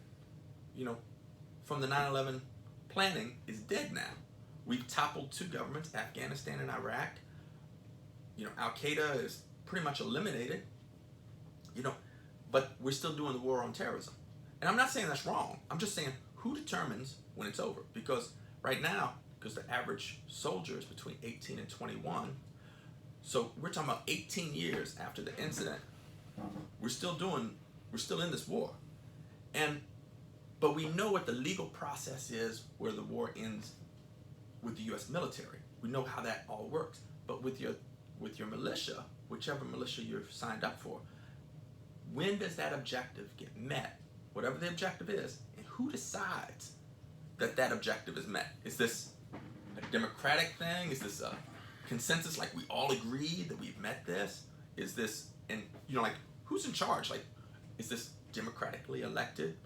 from the 9/11 planning is dead now. We've toppled 2 governments, Afghanistan and Iraq. Al Qaeda is pretty much eliminated. But we're still doing the war on terrorism. And I'm not saying that's wrong. I'm just saying, who determines when it's over? Because right now, because the average soldier is between 18 and 21, so we're talking about 18 years after the incident, we're still in this war. But we know what the legal process is where the war ends with the U.S. military. We know how that all works. But with your militia, whichever militia you're signed up for, when does that objective get met, whatever the objective is, and who decides that objective is met? Is this a democratic thing? Is this a consensus, like we all agree that we've met this? Is this, and who's in charge? Like, is this democratically elected?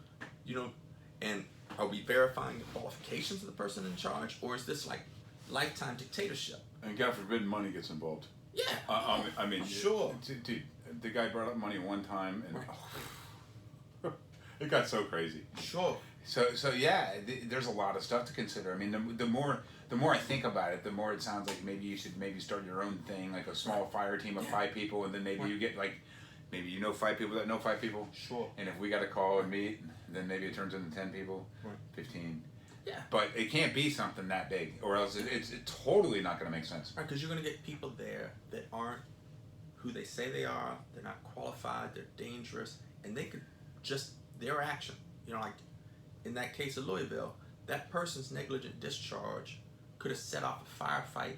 And are we verifying the qualifications of the person in charge, or is this like lifetime dictatorship? And God forbid money gets involved. Yeah. I mean, sure. Dude, the guy brought up money one time, and it got so crazy. Sure. So yeah, there's a lot of stuff to consider. I mean, the more I think about it, the more it sounds like maybe you should start your own thing, like a small fire team of 5 people, and then maybe you get maybe 5 people that know 5 people. Sure. And if we got to call and meet, then maybe it turns into 10 people, 15. Yeah. But it can't be something that big, or else it's totally not going to make sense. Right, because you're going to get people there that aren't who they say they are. They're not qualified. They're dangerous, and they could just their action. Like in that case of Louisville, that person's negligent discharge could have set off a firefight.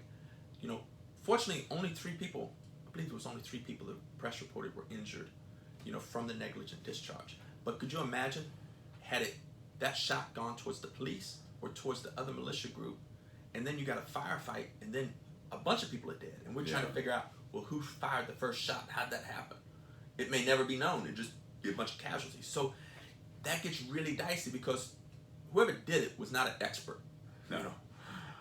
Fortunately, only 3 people. I believe it was only 3 people that press reported were injured. From the negligent discharge. But could you imagine had that shot gone towards the police or towards the other militia group, and then you got a firefight, and then a bunch of people are dead, and we're trying to figure out, well, who fired the first shot? How'd that happen? It may never be known. It just be a bunch of casualties. So that gets really dicey because whoever did it was not an expert. No.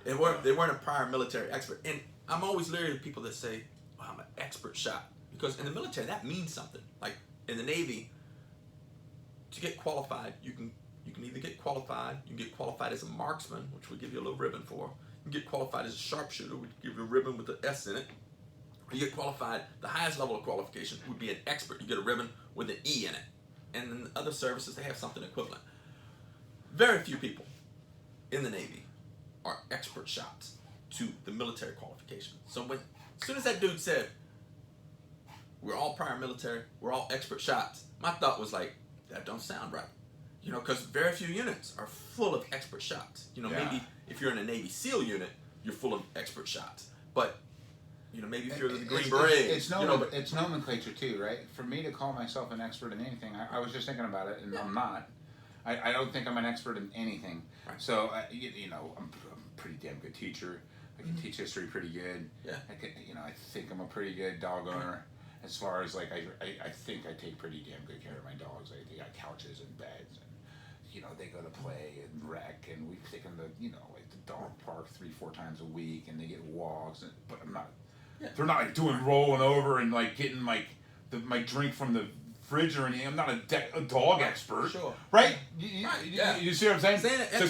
They weren't a prior military expert. And I'm always leery of people that say, well, I'm an expert shot. Because in the military, that means something. Like in the Navy, to get qualified, you can either get qualified, you can get qualified as a marksman, which we give you a little ribbon for. You can get qualified as a sharpshooter, we give you a ribbon with the S in it. Or you get qualified, the highest level of qualification would be an expert. You get a ribbon with an E in it. And in other services, they have something equivalent. Very few people in the Navy are expert shots to the military qualification. So as soon as that dude said, we're all prior military, we're all expert shots, my thought was like, that don't sound right. Because very few units are full of expert shots. Maybe if you're in a Navy SEAL unit, you're full of expert shots. But, maybe if you're the Green Beret. It's nomenclature too, right? For me to call myself an expert in anything, I was just thinking about it, and I'm not. I don't think I'm an expert in anything. Right. So, I'm a pretty damn good teacher. I can teach history pretty good. Yeah. I think I'm a pretty good dog owner. As far as I think I take pretty damn good care of my dogs. They got couches and beds, and they go to play and rec, and we take them to the dog park 3-4 times a week, and they get walks. But I'm not. Yeah. They're not doing rolling over and getting my drink from the fridge or anything. I'm not a dog expert. Sure. Right? Yeah. You see what I'm saying? To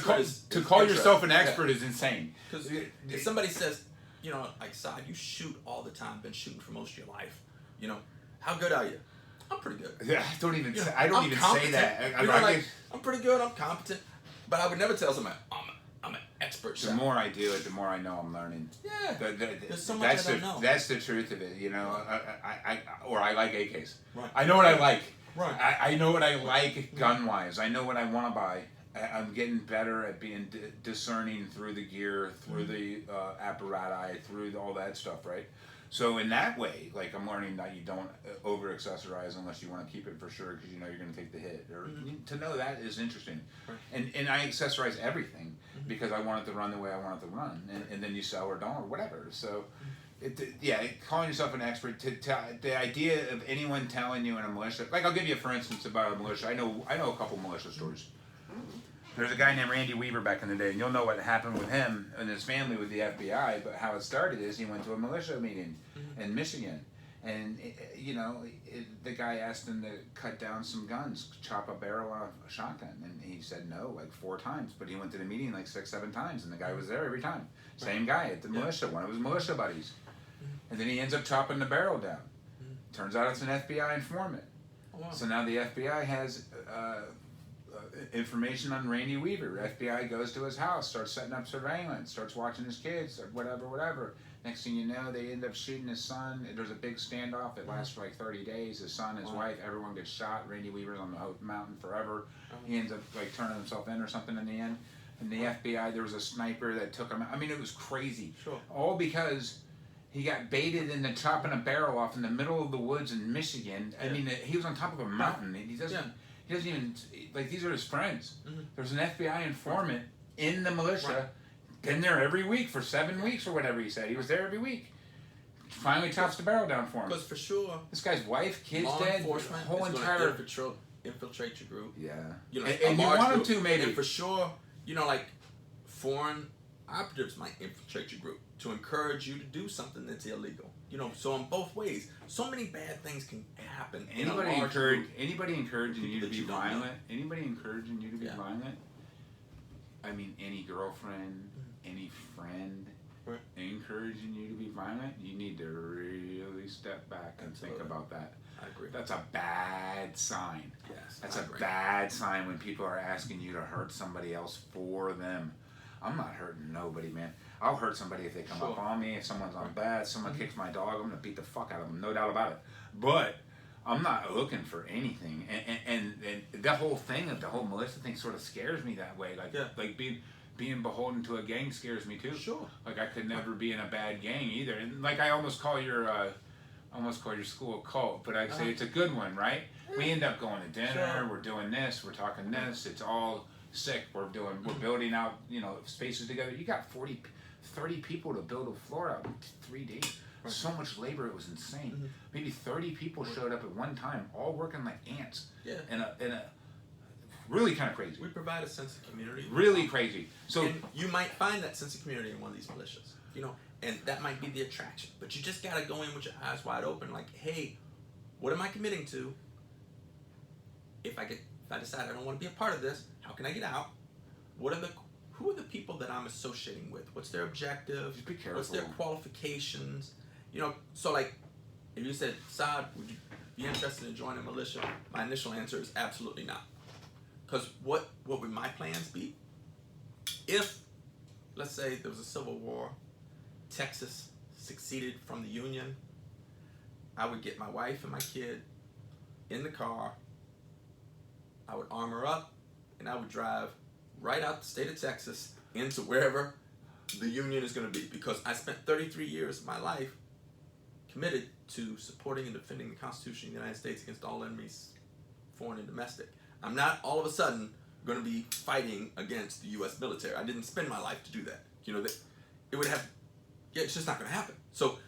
call is yourself an expert is insane. Because if somebody says, like Saad, you shoot all the time, been shooting for most of your life. How good are you? I'm pretty good. Yeah, I don't even say that. I'm pretty good. I'm competent. But I would never tell somebody I'm an expert shot. The more I do it, the more I know I'm learning. Yeah. There's so much that's I don't know. That's the truth of it. I like AKs. Right. I know what I like. Right. I know what I like gun wise. I know what I want to buy. I'm getting better at being discerning through the gear, through the apparatus, through all that stuff, right? So in that way, I'm learning that you don't over accessorize unless you want to keep it for sure because you're going to take the hit. Or to know that is interesting. Right. And I accessorize everything because I want it to run the way I want it to run, and then you sell or don't or whatever. So, calling yourself an expert. The idea of anyone telling you in a militia, I'll give you for instance about a militia. I know a couple militia stories. There's a guy named Randy Weaver back in the day, and you'll know what happened with him and his family with the FBI, but how it started is he went to a militia meeting in Michigan, And the guy asked him to cut down some guns, chop a barrel off a shotgun, and he said no like 4 times. But he went to the meeting like 6, 7 times, and the guy was there every time. Same guy at the militia, one of his militia buddies. And then he ends up chopping the barrel down. Turns out it's an FBI informant. Oh, wow. So now the FBI has information on Randy Weaver. FBI goes to his house, starts setting up surveillance, starts watching his kids, or whatever. Next thing you know, they end up shooting his son. There's a big standoff that lasts for like 30 days. His son, his wife, everyone gets shot. Randy Weaver's on the mountain forever. He ends up like turning himself in or something in the end. And the FBI, there was a sniper that took him out. I mean, it was crazy. Sure. All because he got baited into chopping a barrel off in the middle of the woods in Michigan. I mean, he was on top of a mountain. He doesn't even, like, these are his friends. There's an FBI informant in the militia, been there every week for 7 weeks or whatever he said. He was there every week. Finally chops the barrel down for him. Because for sure, This guy's wife, kids law dead, enforcement whole is entire... going to infiltrate your group. Yeah. You know, and you want them to, maybe. And for sure, like foreign operatives might infiltrate your group to encourage you to do something that's illegal. So in both ways, so many bad things can happen. Anybody encouraging you to be don't know. violent? Anybody encouraging you to be violent? I mean, any girlfriend, any friend, encouraging you to be violent, you need to really step back and think about that. I agree. That's a bad sign. Yes, That's I a agree. bad sign when people are asking you to hurt somebody else for them. I'm not hurting nobody, man. I'll hurt somebody if they come up on me, if someone's on bad, someone kicks my dog, I'm gonna beat the fuck out of them, no doubt about it. But I'm not looking for anything, and the whole thing of the whole militia thing sort of scares me that way. Like being beholden to a gang scares me too. Sure. Like I could never be in a bad gang either. And like I almost call your school a cult, but I'd say it's a good one, right? We end up going to dinner, we're doing this, we're talking this, it's all sick. We're building out, spaces together. You got 30 people to build a floor out in 3 days. So much labor, it was insane. Maybe 30 people showed up at one time, all working like ants. Yeah. In a really kind of crazy. We provide a sense of community. Really crazy. So and you might find that sense of community in one of these militias, and that might be the attraction. But you just gotta go in with your eyes wide open, like, hey, what am I committing to? If I decide I don't want to be a part of this, how can I get out? Who are the people that I'm associating with? What's their objective? Just be careful. What's their qualifications? So like, if you said, Saad, would you be interested in joining a militia? My initial answer is absolutely not. Because what would my plans be? If, let's say, there was a civil war, Texas seceded from the Union, I would get my wife and my kid in the car, I would armor up, and I would drive right out the state of Texas into wherever the Union is going to be. Because I spent 33 years of my life committed to supporting and defending the Constitution of the United States against all enemies, foreign and domestic. I'm not all of a sudden going to be fighting against the U.S. military. I didn't spend my life to do that. It would have, it's just not going to happen. So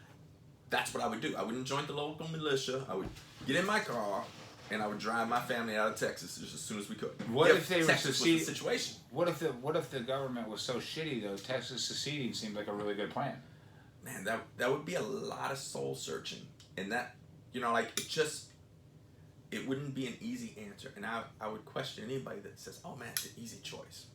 that's what I would do. I wouldn't join the local militia. I would get in my car and I would drive my family out of Texas just as soon as we could. What if they were Texas was the seceding? situation? What if the government was so shitty though? Texas seceding seemed like a really good plan. Man, that would be a lot of soul searching, and that it wouldn't be an easy answer, and I would question anybody that says, "Oh man, it's an easy choice."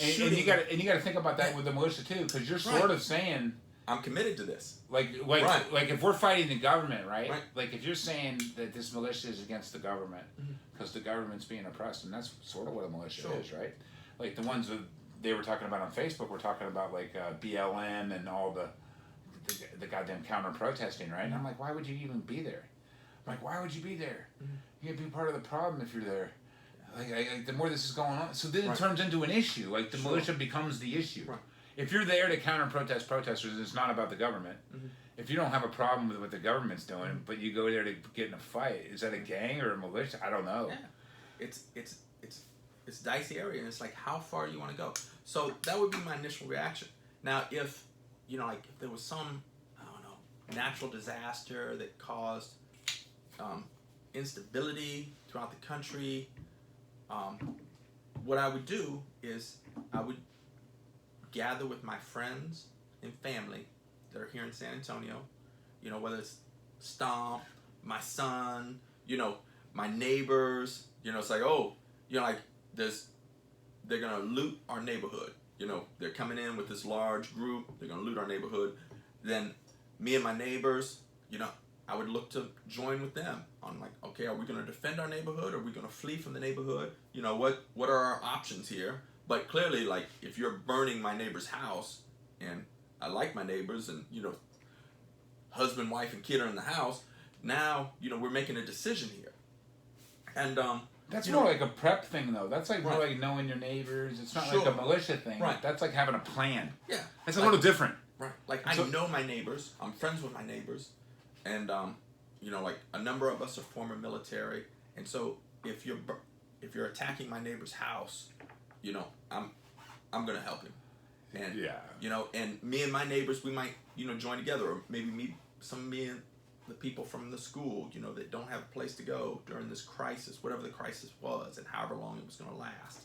And you got to think about that with the militia too, because you're sort of saying I'm committed to this. like if we're fighting the government, right? Like if you're saying that this militia is against the government because the government's being oppressed, and that's sort of what a militia is, right? Like the ones that they were talking about on Facebook were talking about like BLM and all the goddamn counter protesting, right? And I'm like, why would you even be there? I'm like, why would you be there? You gotta be part of the problem if you're there. Like the more this is going on, so then it turns into an issue. Like the militia becomes the issue. If you're there to counter protesters, it's not about the government. If you don't have a problem with what the government's doing, but you go there to get in a fight, is that a gang or a militia? I don't know. Yeah, it's dicey area, and it's like, how far do you want to go? So that would be my initial reaction. Now, if if there was some, I don't know, natural disaster that caused instability throughout the country, what I would do is I would gather with my friends and family that are here in San Antonio, whether it's Stomp, my son, my neighbors. It's like, oh, like they're gonna loot our neighborhood. They're coming in with this large group. They're gonna loot our neighborhood. Then me and my neighbors, I would look to join with them on like, okay, are we gonna defend our neighborhood? Are we gonna flee from the neighborhood? What are our options here? But clearly, like, if you're burning my neighbor's house, and I like my neighbors, and husband, wife, and kid are in the house, now we're making a decision here. And that's more like a prep thing, though. That's like more like knowing your neighbors. It's not like a militia thing. Right. That's like having a plan. Yeah. It's a little different. Right. Like, I know my neighbors. I'm friends with my neighbors. And, like, a number of us are former military. And so if you're attacking my neighbor's house, I'm going to help him. And, and me and my neighbors, we might, join together. Or maybe me and the people from the school, that don't have a place to go during this crisis, whatever the crisis was, and however long it was going to last.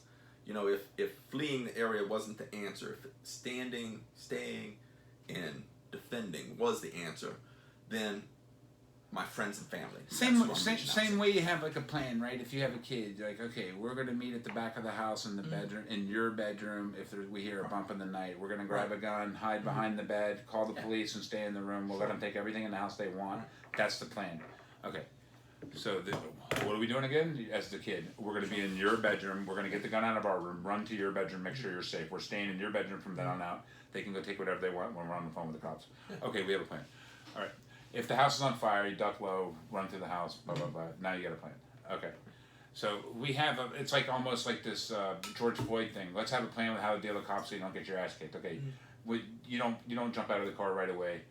If fleeing the area wasn't the answer, if staying, and defending was the answer, then my friends and family. Same way you have like a plan, right? If you have a kid, you're like, okay, we're gonna meet at the back of the house in the bedroom, in your bedroom. If we hear a bump in the night, we're gonna grab a gun, hide behind the bed, call the police, and stay in the room. We'll let them take everything in the house they want. That's the plan. Okay. So what are we doing again? As the kid, we're gonna be in your bedroom. We're gonna get the gun out of our room, run to your bedroom, make sure you're safe. We're staying in your bedroom from then on out. They can go take whatever they want when we're on the phone with the cops. Okay, we have a plan. All right. If the house is on fire, you duck low, run through the house, blah, blah, blah. Now you got a plan. Okay. So we have it's like almost like this George Floyd thing. Let's have a plan with how to deal with cops so you don't get your ass kicked. Okay. You don't jump out of the car right away.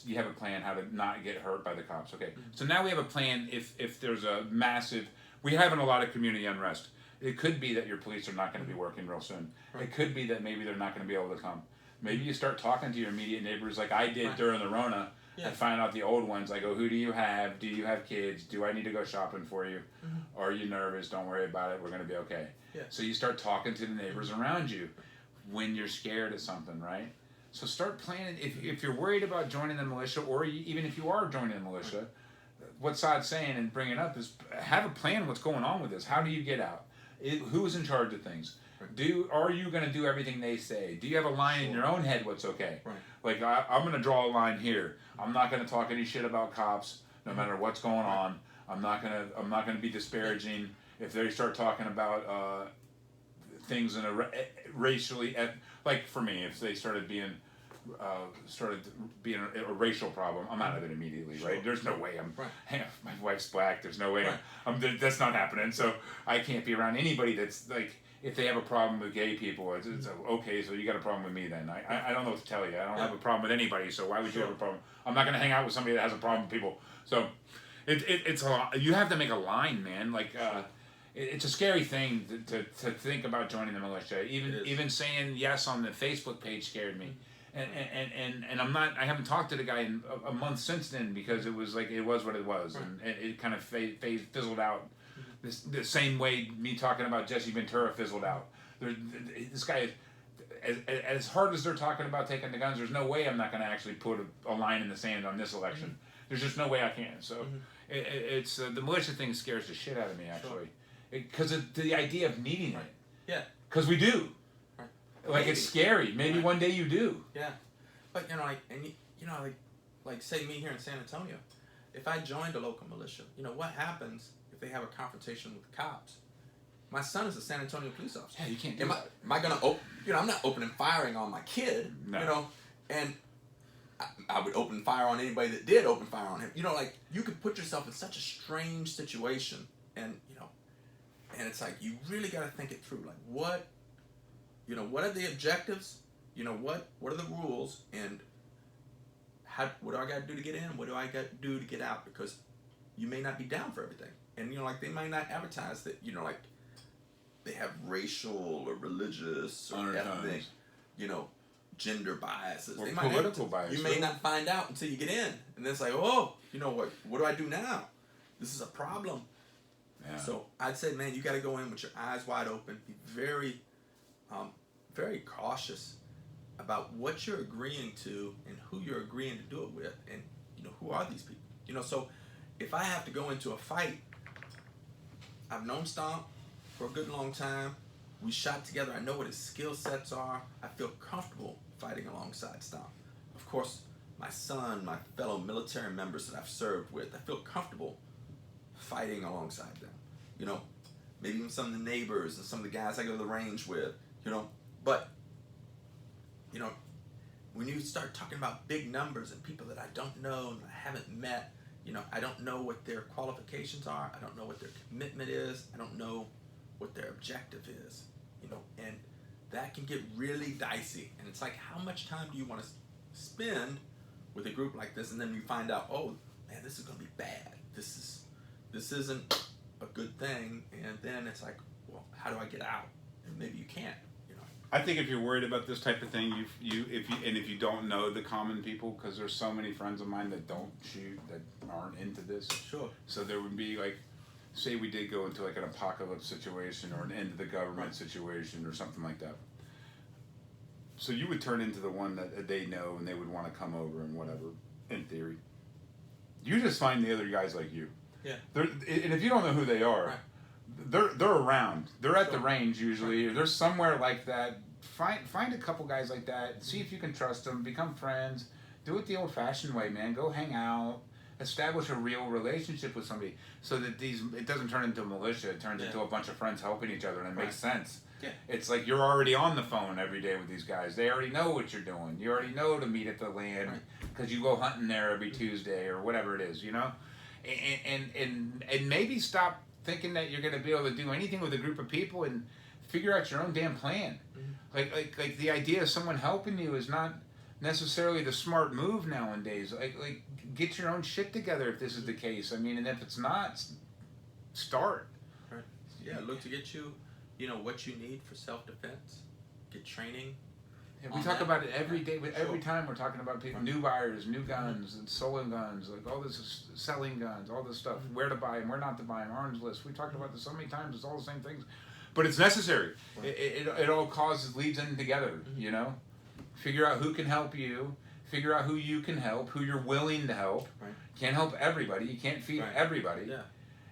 You have a plan how to not get hurt by the cops. Okay. So now we have a plan if there's a massive, we're having a lot of community unrest. It could be that your police are not going to be working real soon. It could be that maybe they're not going to be able to come. Maybe you start talking to your immediate neighbors like I did during the Rona. Yeah. I find out the old ones. I go, who do you have? Do you have kids? Do I need to go shopping for you? Are you nervous? Don't worry about it. We're going to be okay. Yeah. So you start talking to the neighbors around you when you're scared of something, right? So start planning. If you're worried about joining the militia, or even if you are joining the militia, what Saad's saying and bringing up is have a plan what's going on with this. How do you get out? Who's in charge of things? Are you going to do everything they say? Do you have a line in your own head what's okay? Right. Like, I'm going to draw a line here. I'm not going to talk any shit about cops, no matter what's going on. I'm not going to be disparaging if they start talking about things in a racially, like for me, if they started being a racial problem, I'm out of it immediately, right? There's no way my wife's black. There's no way that's not happening. So I can't be around anybody that's like. If they have a problem with gay people, it's okay, so you got a problem with me then. I don't know what to tell you. I don't have a problem with anybody, so why would you have a problem? I'm not going to hang out with somebody that has a problem with people. So it's a lot. You have to make a line, man. Like, it's a scary thing to think about joining the militia. Even saying yes on the Facebook page scared me. And I haven't talked to the guy in a month since then because it was what it was. And it kind of fizzled out. The same way me talking about Jesse Ventura fizzled out. This guy, as hard as they're talking about taking the guns, there's no way I'm not going to actually put a line in the sand on this election. There's just no way I can. So it's the militia thing scares the shit out of me actually, because of the idea of needing it. Yeah. Because we do. Right. Like maybe. It's scary. Maybe one day you do. Yeah. But like say me here in San Antonio, if I joined a local militia, what happens? If they have a confrontation with the cops, my son is a San Antonio police officer. Yeah, you can't do that. Am I gonna I'm not opening firing on my kid. No. And I would open fire on anybody that did open fire on him. Like you could put yourself in such a strange situation, and and it's like you really got to think it through. Like what are the objectives? What are the rules, and what do I got to do to get in? What do I got to do to get out? Because you may not be down for everything. And, like, they might not advertise that, like, they have racial or religious or ethnic, gender biases. Or political bias. You may not find out until you get in. And then it's like, oh, what do I do now? This is a problem. Yeah. So I'd say, man, you got to go in with your eyes wide open. Be very, very cautious about what you're agreeing to and who you're agreeing to do it with. And, who are these people? You know, so if I have to go into a fight, I've known Stomp for a good long time. We shot together. I know what his skill sets are. I feel comfortable fighting alongside Stomp. Of course, my son, my fellow military members that I've served with, I feel comfortable fighting alongside them. You know, maybe even some of the neighbors and some of the guys I go to the range with, you know. But, you know, when you start talking about big numbers and people that I don't know and I haven't met, you know, I don't know what their qualifications are. I don't know what their commitment is. I don't know what their objective is, you know, and that can get really dicey. And it's like, how much time do you want to spend with a group like this? And then you find out, oh, man, this is going to be bad. This isn't a good thing. And then it's like, well, how do I get out? And maybe you can't. I think if you're worried about this type of thing, if you don't know the common people, because there's so many friends of mine that don't shoot, that aren't into this. Sure. So there would be like, say we did go into like an apocalypse situation or an end of the government situation or something like that. So you would turn into the one that they know and they would want to come over and whatever, in theory. You just find the other guys like you. Yeah. And if you don't know who they are, right. they're around. They're at the range usually. Or they're somewhere like that. Find a couple guys like that. See if you can trust them. Become friends. Do it the old-fashioned way, man. Go hang out. Establish a real relationship with somebody, so that it doesn't turn into a militia. It turns into a bunch of friends helping each other, and it makes sense. Yeah. It's like you're already on the phone every day with these guys. They already know what you're doing. You already know to meet at the land because you go hunting there every Tuesday or whatever it is, you know. And maybe stop thinking that you're going to be able to do anything with a group of people and figure out your own damn plan. Mm-hmm. Like the idea of someone helping you is not necessarily the smart move nowadays. Like get your own shit together if this is the case. I mean, and if it's not, start. Right. Yeah, look to get you, you know, what you need for self-defense. Get training. Yeah, we talk about it every day. Every time we're talking about people, new buyers, new guns, and stolen guns, like all this selling guns, all this stuff, where to buy them, where not to buy them, arms list. We talked about this so many times. It's all the same things, but it's necessary. Right. It all leads in together. You know, figure out who can help you. Figure out who you can help, who you're willing to help. Right. Can't help everybody. You can't feed everybody. Yeah.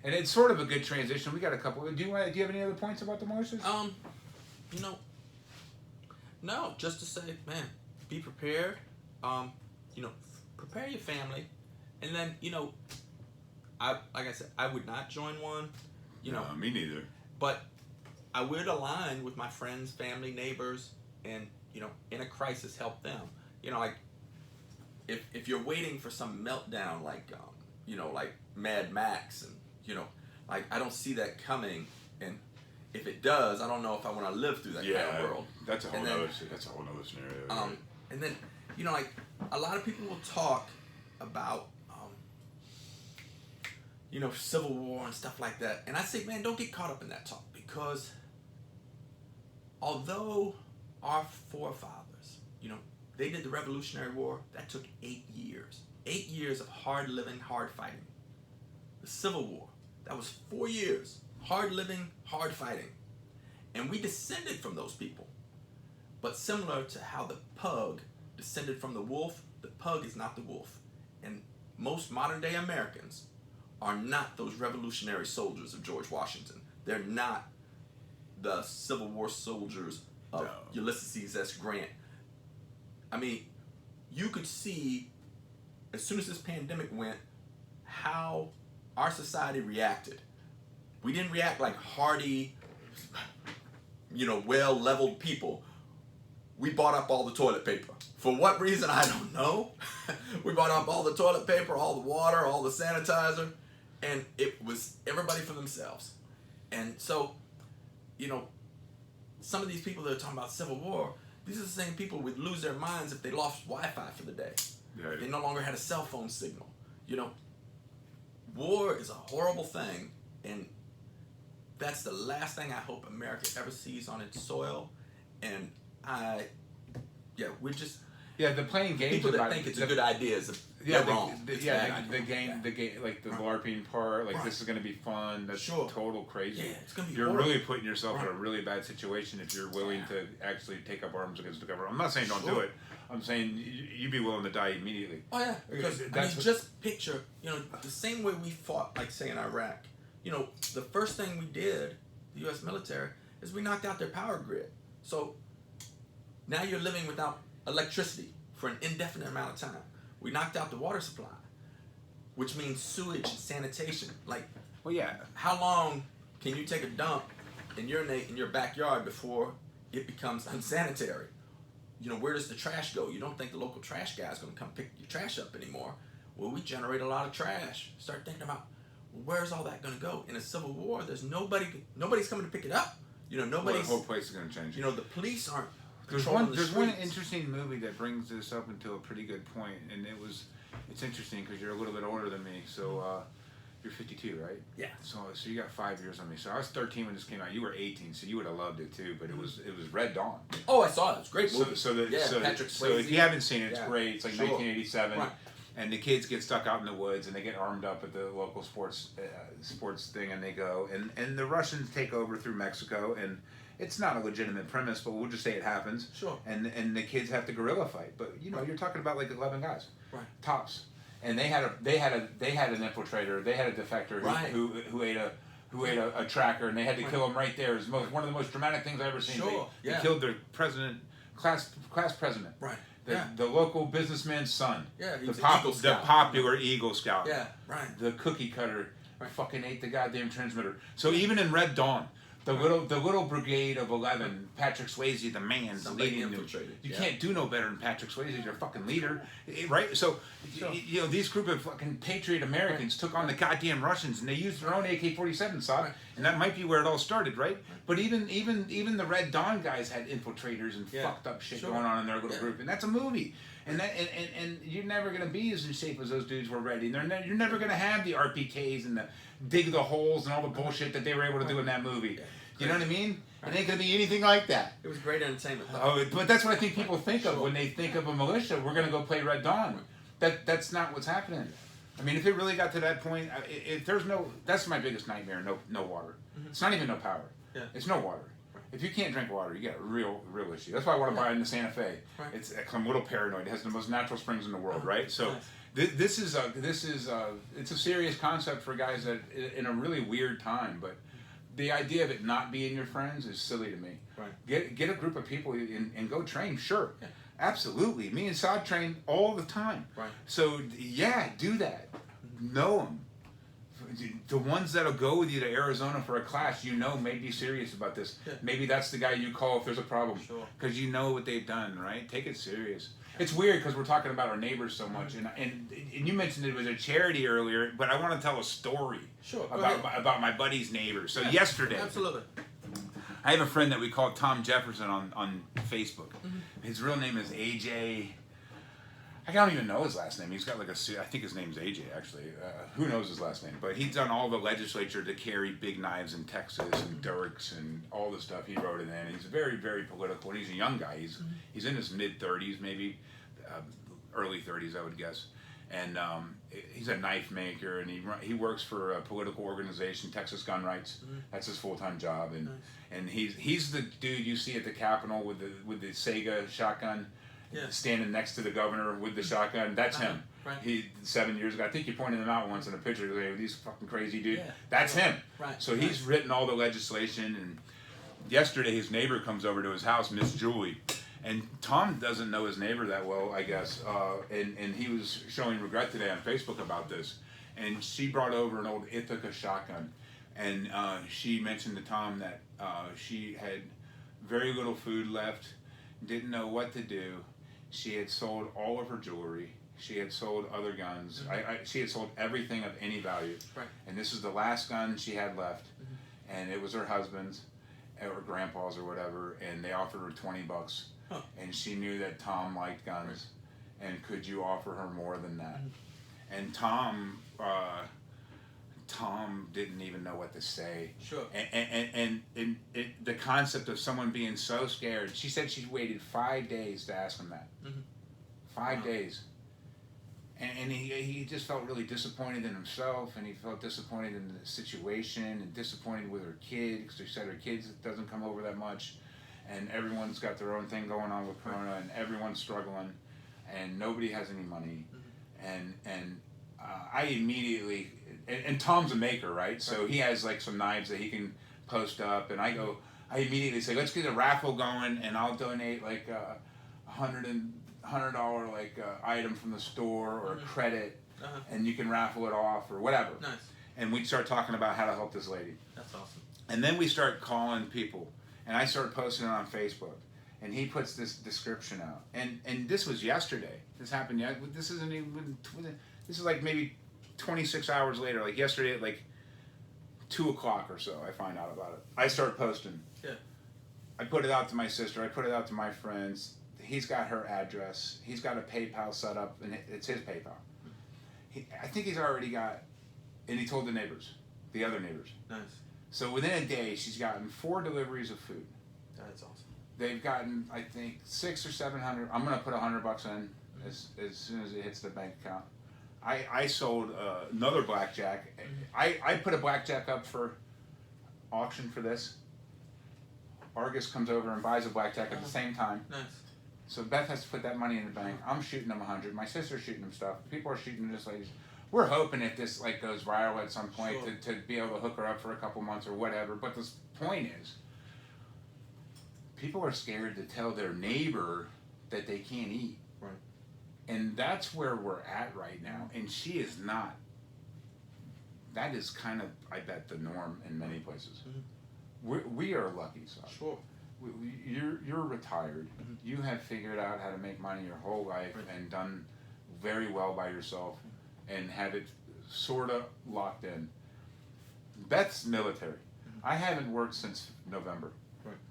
And it's sort of a good transition. We got a couple. Do you have any other points about the militias? You know. No, just to say, man, be prepared. You know, prepare your family, and then like I said, I would not join one. You know, me neither. But I would align with my friends, family, neighbors, and in a crisis, help them. Like if you're waiting for some meltdown, like like Mad Max, and like I don't see that coming, and if it does, I don't know if I want to live through that kind of world. That's a whole other scenario. Right? And then, like a lot of people will talk about, Civil War and stuff like that. And I say, man, don't get caught up in that talk, because although our forefathers, they did the Revolutionary War, that took 8 years. 8 years of hard living, hard fighting. The Civil War, that was 4 years. Hard living, hard fighting. And we descended from those people. But similar to how the pug descended from the wolf, the pug is not the wolf. And most modern day Americans are not those revolutionary soldiers of George Washington. They're not the Civil War soldiers of Ulysses S. Grant. I mean, you could see, as soon as this pandemic went, how our society reacted. We didn't react like hardy, well-leveled people. We bought up all the toilet paper. For what reason, I don't know. We bought up all the toilet paper, all the water, all the sanitizer, and it was everybody for themselves. And so, some of these people that are talking about Civil War, these are the same people who would lose their minds if they lost Wi-Fi for the day. Yeah. They no longer had a cell phone signal. War is a horrible thing, and that's the last thing I hope America ever sees on its soil. And Yeah, the playing games People that about think it's the, a good idea is yeah, they're wrong. the It's a bad the idea. game, like the Right. LARPing part, like Right. this is gonna be fun. That's Sure. total crazy. Yeah, it's gonna be You're horrible. really putting yourself in a Right. really bad situation if you're willing Yeah. to actually take up arms against the government. I'm not saying don't do Sure. it. I'm saying you'd be willing to die immediately. Oh yeah, because That's what- just picture, the same way we fought, like say in Iraq. The first thing we did, the U.S. military, is we knocked out their power grid. So now you're living without electricity for an indefinite amount of time. We knocked out the water supply, which means sewage and sanitation. Like, Well, yeah. how long can you take a dump and urinate in your backyard before it becomes unsanitary? Where does the trash go? You don't think the local trash guy is going to come pick your trash up anymore. Well, we generate a lot of trash. Start thinking about, where's all that going to go? In a civil war, there's nobody's coming to pick it up. Well, Nobody's. the whole place is going to change. The police aren't There's patrolling one. the There's one streets. interesting movie that brings this up into a pretty good point, and it's interesting because you're a little bit older than me, so you're 52, right? Yeah. So you got 5 years on me. So I was 13 when this came out. You were 18, so you would have loved it too. But it was Red Dawn. Oh, I saw it. It's a great So movie. Patrick so if Swayze. you haven't seen it, it's Yeah. great. It's like Sure. 1987. Right. And the kids get stuck out in the woods, and they get armed up at the local sports thing, and they go, and the Russians take over through Mexico, and it's not a legitimate premise, but we'll just say it happens. Sure. And the kids have to guerrilla fight, but Right. you're talking about like 11 guys, Right. tops, and they had an infiltrator, they had a defector Right. who ate a tracker, and they had to kill him right there. It was one of the most dramatic things I've ever seen. Sure. They Yeah. killed their class president. Right. The, Yeah. the local businessman's son. Yeah, he the was an Eagle the Scout. popular Eagle Scout. Yeah. Right. The cookie cutter Right. fucking ate the goddamn transmitter. So even in Red Dawn, the little brigade of 11, Patrick Swayze, the man's Somebody leading them. infiltrated. You Yeah. can't do no better than Patrick Swayze, your fucking leader, right? So Sure. these group of fucking patriot Americans took on the goddamn Russians, and they used their own AK-47, Saad, Right. and that might be where it all started, right? But even the Red Dawn guys had infiltrators and Yeah. fucked up shit Sure. going on in their little Yeah. group, and that's a movie. And you're never gonna be as in shape as those dudes were ready. You're never gonna have the RPKs and the dig the holes and all the bullshit that they were able to do in that movie. You know what I mean? It ain't gonna be anything like that. It was great entertainment. Though. Oh, but that's what I think people think of Sure. when they think of a militia. We're gonna go play Red Dawn. That's not what's happening. I mean, if it really got to that point, if there's that's my biggest nightmare. No water. It's not even no power. Yeah. It's no water. If you can't drink water, you got a real issue. That's why I want to buy in the Santa Fe. Right. I'm a little paranoid. It has the most natural springs in the world, right? So Nice. this is it's a serious concept for guys that in a really weird time. But the idea of it not being your friends is silly to me. Right. Get a group of people and go train. Sure, Yeah. absolutely. Me and Saad train all the time. Right. So yeah, do that. Know them. The ones that'll go with you to Arizona for a class, may be serious about this. Yeah. Maybe that's the guy you call if there's a problem. Sure. Because you know what they've done, right? Take it serious. It's weird because we're talking about our neighbors so much, and you mentioned it was a charity earlier, but I want to tell a story Sure, go about my buddy's neighbor. So yesterday, Absolutely. I have a friend that we call Tom Jefferson on Facebook. His real name is AJ. I don't even know his last name. He's got I think his name's AJ actually. Who knows his last name? But he's done all the legislature to carry big knives in Texas and Dirks and all the stuff he wrote in there. And he's very, very political. And he's a young guy. He's in his mid-30s, maybe early 30s, I would guess. And he's a knife maker, and he works for a political organization, Texas Gun Rights. That's his full-time job. And and he's the dude you see at the Capitol with the Sega shotgun. Yeah. Standing next to the governor with the shotgun, that's him. Right. He 7 years ago, I think you pointed him out once in a picture. Like, these fucking crazy dude. Yeah. That's him. Right. So he's written all the legislation. And yesterday, his neighbor comes over to his house, Miss Julie, and Tom doesn't know his neighbor that well, I guess. And he was showing regret today on Facebook about this. And she brought over an old Ithaca shotgun, and she mentioned to Tom that she had very little food left, didn't know what to do. She had sold all of her jewelry. She had sold other guns. She had sold everything of any value. Right. And this is the last gun she had left. And it was her husband's or grandpa's or whatever. And they offered her $20. Huh. And she knew that Tom liked guns. Right. And could you offer her more than that? And Tom didn't even know what to say. Sure. And the concept of someone being so scared, she said she waited 5 days to ask him that. 5 days. And he just felt really disappointed in himself, and he felt disappointed in the situation, and disappointed with her kid, because she said her kid doesn't come over that much, and everyone's got their own thing going on with Corona, and everyone's struggling, and nobody has any money, and I immediately, and Tom's a maker, right? So he has like some knives that he can post up, and I immediately say, let's get a raffle going, and I'll donate like $100 like item from the store or credit, and you can raffle it off or whatever. Nice. And we start talking about how to help this lady. That's awesome. And then we start calling people, and I started posting it on Facebook, and he puts this description out. And this was yesterday. This happened yet. This isn't even. This is like maybe 26 hours later. Like yesterday at like 2 o'clock or so, I find out about it. I start posting. Yeah. I put it out to my sister. I put it out to my friends. He's got her address. He's got a PayPal set up, and it's his PayPal. I think he's already got, and he told the neighbors, the other neighbors. Nice. So within a day, she's gotten 4 deliveries of food. That's awesome. They've gotten, I think, 600 or 700. I'm gonna put $100 in as soon as it hits the bank account. I sold another blackjack. I put a blackjack up for auction for this. Argus comes over and buys a blackjack at the same time. Nice. So Beth has to put that money in the bank. I'm shooting them 100. My sister's shooting them stuff. People are shooting this lady. We're hoping if this like goes viral at some point to be able to hook her up for a couple months or whatever. But the point is, people are scared to tell their neighbor that they can't eat. Right. And that's where we're at right now. And she is not. That is kind of, I bet, the norm in many places. We are lucky, Saad. Sure. You're retired. You have figured out how to make money your whole life and done very well by yourself and had it sort of locked in. Beth's military. I haven't worked since November,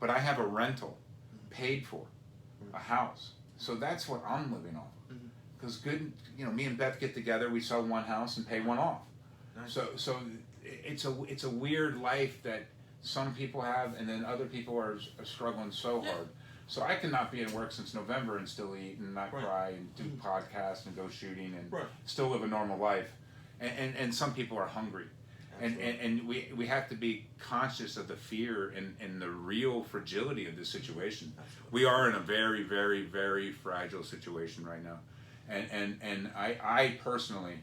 but I have a rental paid for, a house. So that's what I'm living off. Because me and Beth get together, we sell one house and pay one off. Nice. So it's a weird life that some people have, and then other people are struggling so hard. So I cannot be in work since November and still eat and not cry and do podcasts and go shooting and still live a normal life. And some people are hungry. And we have to be conscious of the fear and the real fragility of this situation. We are in a very, very, very fragile situation right now. And I personally,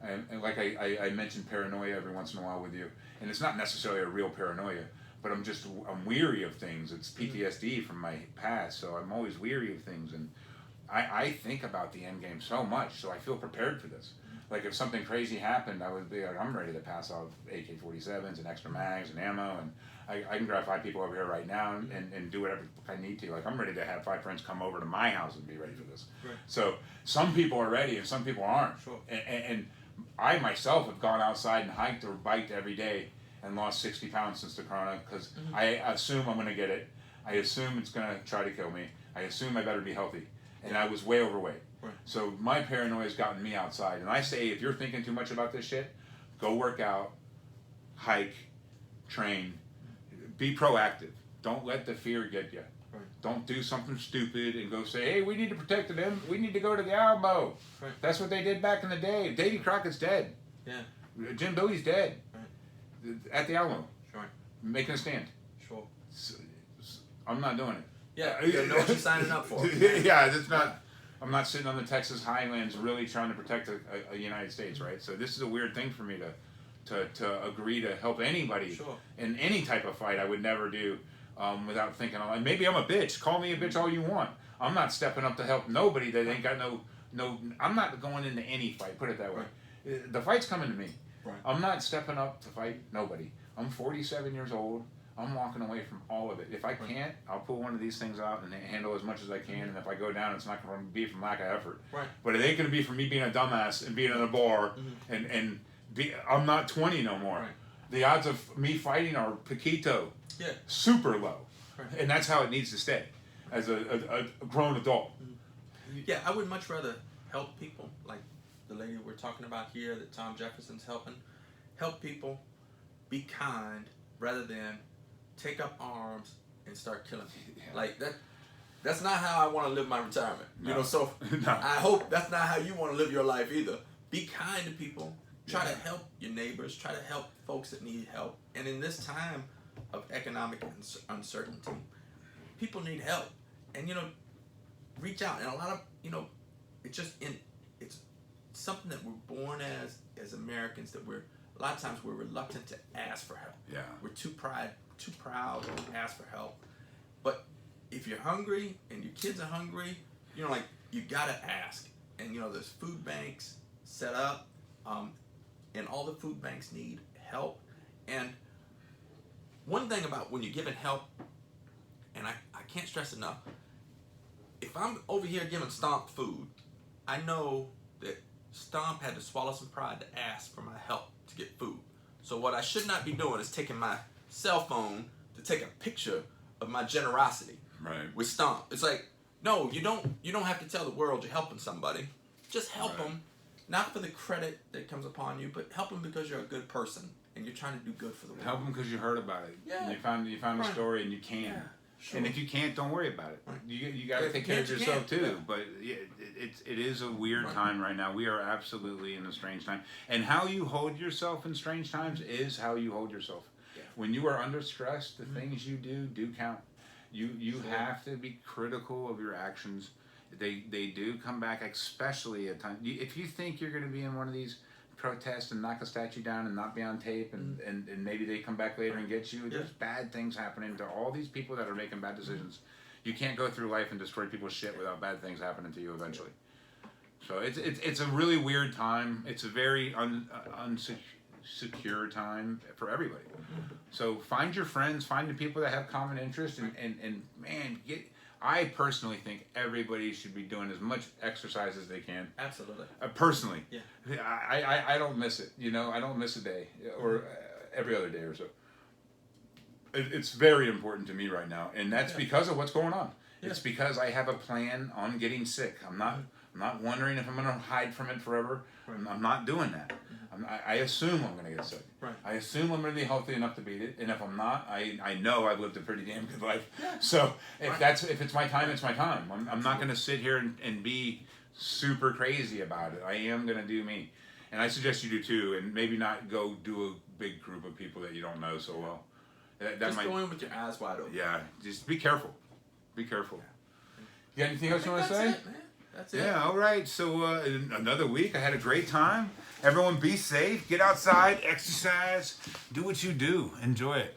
and like I mentioned paranoia every once in a while with you, and it's not necessarily a real paranoia, but I'm weary of things. It's PTSD from my past, so I'm always weary of things, and I think about the end game so much, so I feel prepared for this. Like if something crazy happened, I would be like, I'm ready to pass off AK-47s and extra mags and ammo, and I can grab 5 people over here right now and do whatever I need to. Like I'm ready to have 5 friends come over to my house and be ready for this. Right. So some people are ready and some people aren't. Sure. And I myself have gone outside and hiked or biked every day and lost 60 pounds since the corona because I assume I'm going to get it. I assume it's going to try to kill me. I assume I better be healthy. And I was way overweight. Right. So my paranoia has gotten me outside. And I say, if you're thinking too much about this shit, go work out, hike, train, be proactive. Don't let the fear get you. Right. Don't do something stupid and go say, hey, we need to protect them. We need to go to the Alamo. Right. That's what they did back in the day. Davy Crockett's dead. Yeah. Jim Bowie's dead. Right. At the Alamo. Sure. Making a stand. Sure. I'm not doing it. Yeah, you know what you're signing up for. Yeah, it's not. I'm not sitting on the Texas highlands really trying to protect a United States, right? So this is a weird thing for me to agree to help anybody in any type of fight. I would never do without thinking. Maybe I'm a bitch. Call me a bitch all you want. I'm not stepping up to help nobody that ain't got no. I'm not going into any fight. Put it that way. Right. The fight's coming to me. Right. I'm not stepping up to fight nobody. I'm 47 years old. I'm walking away from all of it. If I can't, I'll pull one of these things out and handle as much as I can. And if I go down, it's not going to be from lack of effort. Right. But it ain't going to be from me being a dumbass and being in a bar I'm not 20 no more. Right. The odds of me fighting are Paquito. Yeah. Super low. Right. And that's how it needs to stay as a grown adult. Yeah, I would much rather help people, like the lady we're talking about here that Tom Jefferson's helping. Help people, be kind, rather than take up arms and start killing people. Yeah. Like that. that's not how I want to live my retirement. You No. know, so No. I hope that's not how you want to live your life either. Be kind to people. Try to help your neighbors. Try to help folks that need help. And in this time of economic uncertainty, people need help. And, you know, reach out. And a lot of, you know, it's something that we're born as Americans, that a lot of times we're reluctant to ask for help. Yeah. We're too proud to ask for help. But if you're hungry and your kids are hungry, you know, like, you gotta ask. And, you know, there's food banks set up, and all the food banks need help. And one thing about when you're giving help, and I can't stress enough, if I'm over here giving Stomp food, I know that Stomp had to swallow some pride to ask for my help to get food. So what I should not be doing is taking my cell phone to take a picture of my generosity with Stomp. It's like, no, you don't have to tell the world you're helping somebody. Just help them, not for the credit that comes upon you, but help them because you're a good person and you're trying to do good for the world. Help them because you heard about it. Yeah. And you found a story and you can. Yeah, sure. And if you can't, don't worry about it. Right. You got to If take you care of can't, you yourself can't. too. Yeah. But it is a weird time right now. We are absolutely in a strange time. And how you hold yourself in strange times is how you hold yourself. Yeah. When you are under stress, the things you do count. You have to be critical of your actions. They do come back, especially at times. If you think you're going to be in one of these protests and knock a statue down and not be on tape, and maybe they come back later and get you, there's bad things happening to all these people that are making bad decisions. You can't go through life and destroy people's shit without bad things happening to you eventually. So it's a really weird time. It's a very unsecure time for everybody. So find your friends, find the people that have common interests, and man, I personally think everybody should be doing as much exercise as they can. Absolutely. Personally, Yeah. I don't miss it. You know, I don't miss a day or every other day or so. It's very important to me right now, and that's because of what's going on. Yeah. It's because I have a plan on getting sick. I'm not wondering if I'm going to hide from it forever. I'm not doing that. I assume I'm going to get sick. Right. I assume I'm going to be healthy enough to beat it, and if I'm not, I know I've lived a pretty damn good life. Yeah. So if it's my time, it's my time. I'm not going to sit here and be super crazy about it. I am going to do me, and I suggest you do too, and maybe not go do a big group of people that you don't know so well. Just go in with your eyes wide open. Yeah, just be careful. Be careful. You got anything else you want to say? That's it, man. That's it. Yeah, all right. So another week. I had a great time. Everyone be safe. Get outside. Exercise. Do what you do. Enjoy it.